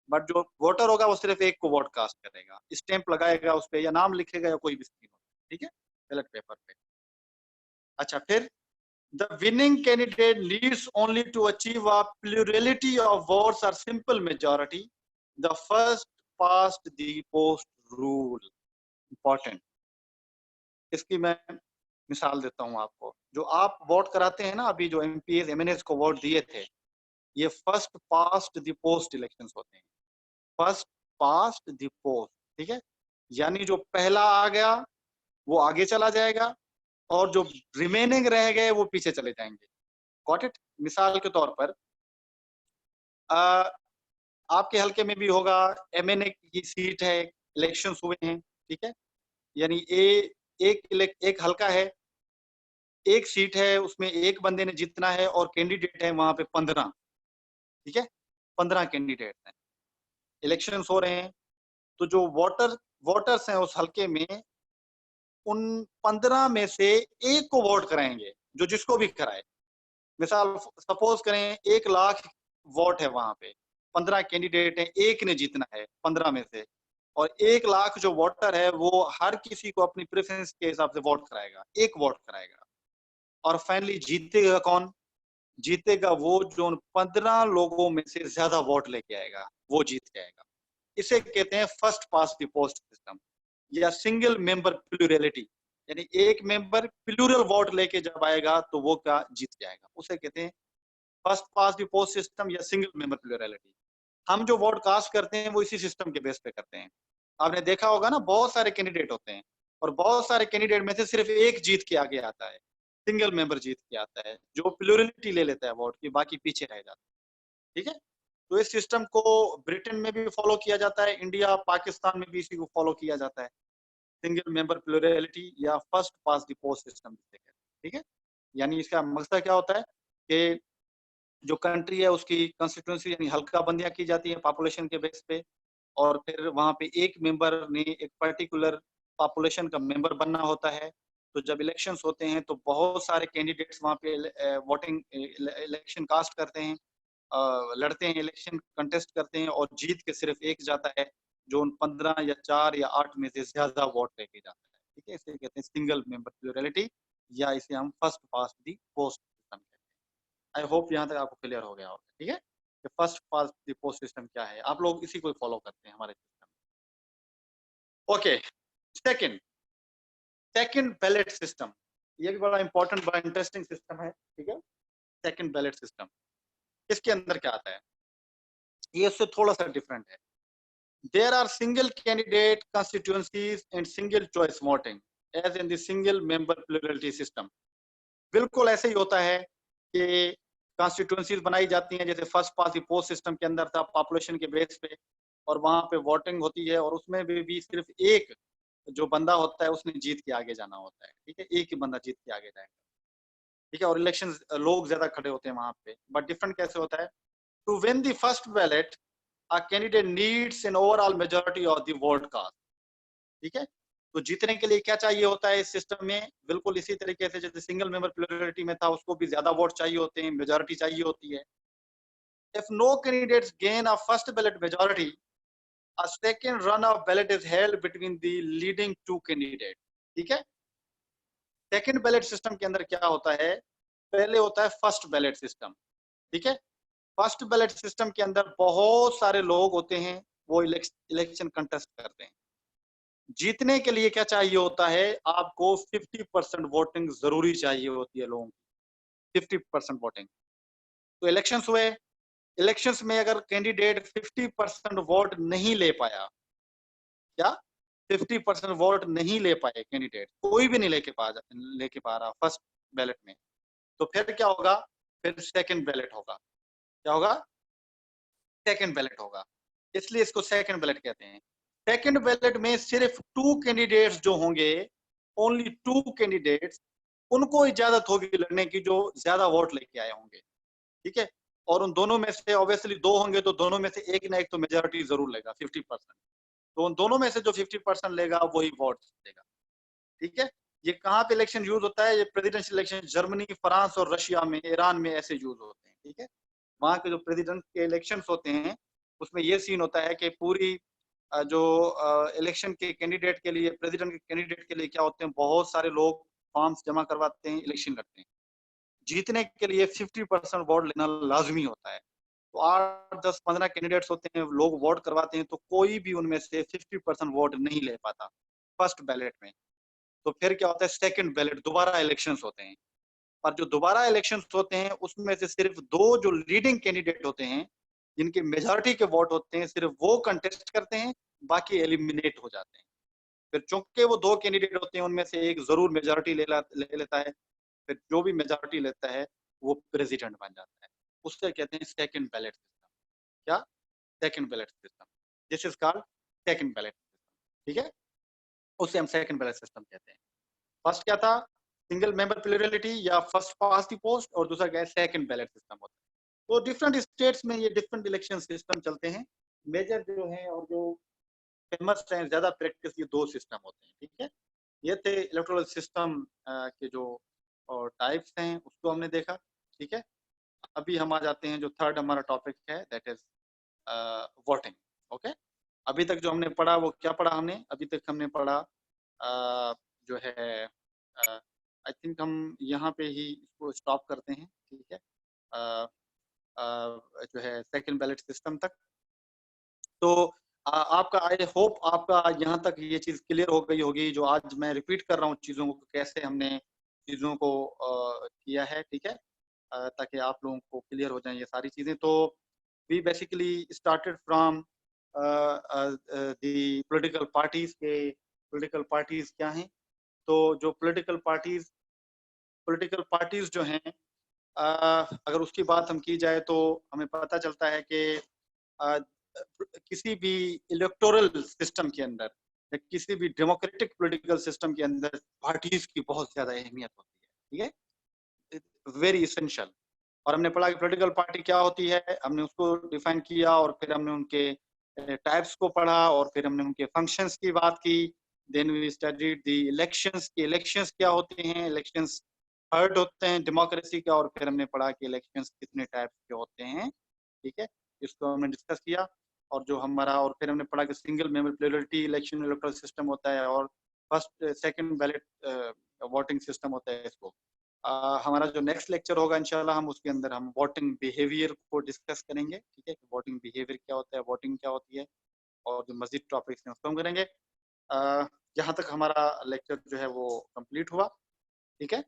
बट जो वोटर होगा वो सिर्फ एक को वोट कास्ट करेगा, स्टैंप लगाएगा उस पे, या नाम लिखेगा, या कोई भी स्कीम, ठीक है, बैलेट पेपर पे। अच्छा, फिर the winning candidate leads only to achieve a plurality of votes or simple majority, the first past the post rule. Important, इसकी मैं मिसाल देता हूं आपको। जो आप वोट कराते हैं ना, अभी जो एमपीएस एमएनएस को वोट दिए थे, ये first past the post elections होते हैं, फर्स्ट पास्ट द पोस्ट, ठीक है, यानी जो पहला आ गया वो आगे चला जाएगा, और जो रिमेनिंग रह गए वो पीछे चले जाएंगे। Got it. मिसाल के तौर पर आपके हल्के में भी होगा, एमएनए की सीट है, इलेक्शंस हुए हैं, ठीक है, यानी एक हल्का है, एक सीट है, उसमें एक बंदे ने जीतना है, और कैंडिडेट है वहां पे 15, ठीक है, 15 कैंडिडेट हैं, इलेक्शंस हो रहे हैं। तो जो वोटर्स हैं उस हल्के में, उन 15 में से एक को वोट कराएंगे, जो जिसको भी कराए। मिसाल सपोज करें 1 लाख वोट है वहां पे, 15 कैंडिडेट है, एक ने जीतना है 15 में से, और 1 लाख जो वोटर है वो हर किसी को अपनी प्रेफरेंस के हिसाब से वोट कराएगा, एक वोट कराएगा। और फाइनली जीतेगा कौन? जीतेगा वो जो उन 15 लोगों में से ज्यादा वोट लेके आएगा, वो जीत जाएगा। इसे कहते हैं first pass the post system या सिंगल मेंबर प्लूरलिटी, यानी एक मेंबर प्लूरल वोट लेके जब आएगा तो वो क्या जीत जाएगा, उसे कहते हैं first pass the post system या सिंगल मेंबर प्लूरलिटी। हम जो वोट कास्ट करते हैं वो इसी सिस्टम के बेस पे करते हैं। आपने देखा होगा ना, बहुत सारे कैंडिडेट होते हैं और बहुत सारे कैंडिडेट में से सिर्फ एक जीत के आगे आता है, सिंगल मेंबर जीत के आता है, जो प्लूरलिटी ले लेता है वोट की, बाकी पीछे रह जाता है। ठीक है, तो इस सिस्टम को ब्रिटेन में भी फॉलो किया जाता है, इंडिया पाकिस्तान में भी इसी को फॉलो किया जाता है, सिंगल मेंबर प्लूरलिटी या first pass the post system जिसे कहते हैं। ठीक है, यानी इसका मकसद क्या होता है कि जो कंट्री है उसकी कॉन्स्टिट्यूंसी यानी हल्का बंदियां की जाती है पॉपुलेशन के बेस पे, और फिर वहां पे एक मेंबर ने एक पर्टिकुलर पॉपुलेशन का मेंबर बनना होता है। तो जब इलेक्शंस होते हैं तो बहुत सारे कैंडिडेट्स वहां पे वोटिंग इलेक्शन कास्ट करते हैं, लड़ते हैं, इलेक्शन कंटेस्ट करते हैं और जीत के सिर्फ एक जाता है जो उन 15 या 4 या 8 में से ज्यादा वोट लेके जाता है। ठीक है, इसे कहते हैं सिंगल मेंबर प्लूरलिटी या इसे हम फर्स्ट पास्ट दी पोस्ट सिस्टम कहते हैं। आई होप यहाँ तक आपको क्लियर हो गया होगा। ठीक है, कि फर्स्ट पास्ट दी पोस्ट सिस्टम क्या है, आप लोग इसी को फॉलो करते हैं हमारे system. Okay, second second ballot system, ये भी बड़ा इंपॉर्टेंट बड़ा इंटरेस्टिंग सिस्टम है। ठीक है, सेकंड बैलेट सिस्टम इसके अंदर क्या आता है, ये उससे थोड़ा सा डिफरेंट है। There are single candidate constituencies and single choice voting as in the single member plurality system। बिल्कुल ऐसे ही होता है कि कॉन्स्टिट्यूंसीज बनाई जाती हैं जैसे फर्स्ट पास पोस्ट सिस्टम के अंदर था, पॉपुलेशन के बेस पे, और वहां पे वोटिंग होती है और उसमें भी सिर्फ एक जो बंदा होता है उसने जीत के आगे जाना होता है। ठीक है, एक ही बंदा जीत के आगे जाएगा। ठीक है, और इलेक्शन लोग ज्यादा खड़े होते हैं वहां पे, बट डिफरेंट कैसे होता है, to win the first ballot a candidate needs an overall majority of the vote cast। ठीक है, तो जीतने के लिए क्या चाहिए होता है इस सिस्टम में, बिल्कुल इसी तरीके से जैसे सिंगल मेंबर प्लूरलिटी में था, उसको भी ज्यादा वोट चाहिए होते हैं, मेजोरिटी चाहिए होती है। If no candidates gain a first ballot majority, a second run of ballot is held between the leading two candidates। ठीक है, सेकंड बैलेट सिस्टम के अंदर क्या होता है, पहले होता है फर्स्ट बैलेट सिस्टम। ठीक है, फर्स्ट बैलेट सिस्टम के अंदर बहुत सारे लोग होते हैं, वो इलेक्शन कंटेस्ट करते हैं। जीतने के लिए क्या चाहिए होता है, आपको 50% वोटिंग जरूरी चाहिए होती है लोगों की, 50% वोटिंग। तो इलेक्शंस हुए, इलेक्शंस में अगर कैंडिडेट 50% वोट नहीं ले पाया, क्या 50% वोट नहीं ले पाए कैंडिडेट, कोई भी नहीं लेके पा रहा फर्स्ट बैलेट में, तो फिर क्या होगा, फिर सेकंड बैलेट होगा। क्या होगा, सेकंड बैलेट होगा, इसलिए इसको सेकंड बैलेट कहते हैं। सेकंड बैलेट में सिर्फ 2 कैंडिडेट्स जो होंगे, ओनली 2 कैंडिडेट्स, उनको इजाजत होगी लड़ने की जो ज्यादा वोट लेके आए होंगे। ठीक है, और उन दोनों में से ऑब्वियसली 2 होंगे तो दोनों में से एक ना एक तो मेजोरिटी जरूर लेगा 50%, तो उन दोनों में से जो 50% लेगा वही वोट देगा। ठीक है, ये कहाँ पे इलेक्शन यूज होता है, ये प्रेसिडेंशियल इलेक्शन जर्मनी, फ्रांस और रशिया में, ईरान में ऐसे यूज होते हैं। ठीक है, वहाँ के जो प्रेसिडेंट के इलेक्शन होते हैं उसमें ये सीन होता है कि पूरी जो इलेक्शन के कैंडिडेट के लिए, प्रेसिडेंट के कैंडिडेट के लिए क्या होते हैं, बहुत सारे लोग फॉर्म्स जमा करवाते हैं, इलेक्शन लड़ते हैं। जीतने के लिए 50% वोट लेना लाजमी होता है। तो 8, 10, 15 कैंडिडेट्स होते हैं, लोग वोट करवाते हैं, तो कोई भी उनमें से 50% वोट नहीं ले पाता फर्स्ट बैलेट में। तो फिर क्या होता है, सेकंड बैलेट, दोबारा इलेक्शंस होते हैं, और जो दोबारा इलेक्शंस होते हैं उसमें से सिर्फ 2 जो लीडिंग कैंडिडेट होते हैं, जिनके मेजॉरिटी के वोट होते हैं, सिर्फ वो कंटेस्ट करते हैं, बाकी एलिमिनेट हो जाते हैं। फिर चूंकि वो 2 कैंडिडेट होते हैं उनमें से एक जरूर मेजॉरिटी ले लेता है, फिर जो भी मेजॉरिटी लेता है वो प्रेसिडेंट बन जाता है। उससे कहते हैं सेकंड बैलेट सिस्टम। क्या, second ballot system, this is called second ballot system. ठीक है, उसे हम सेकंड बैलेट सिस्टम कहते हैं। फर्स्ट क्या था, सिंगल मेंबर प्लूरलिटी या फर्स्ट पास द पोस्ट, और दूसरा क्या है, सेकंड बैलेट सिस्टम होता है। तो डिफरेंट स्टेट्स में ये डिफरेंट इलेक्शन सिस्टम चलते हैं। मेजर जो है और जो फेमस है, ज्यादा प्रैक्टिस, ये 2 सिस्टम होते हैं। ठीक है, ये थे इलेक्टोरल सिस्टम के जो टाइप्स हैं उसको हमने देखा। ठीक है, अभी हम आ जाते हैं जो थर्ड हमारा टॉपिक है, दैट इज वोटिंग। ओके, अभी तक जो हमने पढ़ा वो क्या पढ़ा हमने, अभी तक हमने पढ़ा जो है आई थिंक हम यहाँ पे ही इसको स्टॉप करते हैं, ठीक है, जो है सेकंड बैलेट सिस्टम तक। तो आपका आई होप आपका यहाँ तक ये चीज क्लियर हो गई होगी, जो आज मैं रिपीट कर रहा हूँ चीजों को, कैसे हमने चीजों को किया है, ठीक है, ताकि आप लोगों को क्लियर हो जाए ये सारी चीजें। तो we basically started from the political parties क्या हैं। तो जो पॉलिटिकल पार्टीज जो हैं, अगर उसकी बात हम की जाए तो हमें पता चलता है कि अ, किसी भी इलेक्टोरल सिस्टम के अंदर या किसी भी डेमोक्रेटिक पॉलिटिकल सिस्टम के अंदर पार्टीज की बहुत ज्यादा अहमियत होती है, ठीक है, वेरी इसेंशियल। और हमने पढ़ा कि पॉलिटिकल पार्टी क्या होती है, हमने उसको डिफाइन किया, और फिर हमने उनके टाइप्स को पढ़ा, और फिर हमने उनके फंक्शंस की बात की। Then we studied the elections की, इलेक्शंस क्या होते हैं, इलेक्शंस हर्ड होते हैं डेमोक्रेसी का, और फिर हमने पढ़ा कि इलेक्शंस कितने टाइप्स के होते हैं, ठीक है, इसको हमने डिस्कस किया। और जो हमारा, और फिर हमने पढ़ा कि single member plurality election electoral system होता है, और first second ballot voting system होता है इसको। हमारा जो नेक्स्ट लेक्चर होगा इंशाल्लाह, हम उसके अंदर हम वोटिंग बिहेवियर को डिस्कस करेंगे, ठीक है, वोटिंग बिहेवियर क्या होता है, वोटिंग क्या होती है, और जो मजीद टॉपिक्स हैं उसको हम करेंगे। यहाँ तक हमारा लेक्चर जो है वो कंप्लीट हुआ, ठीक है।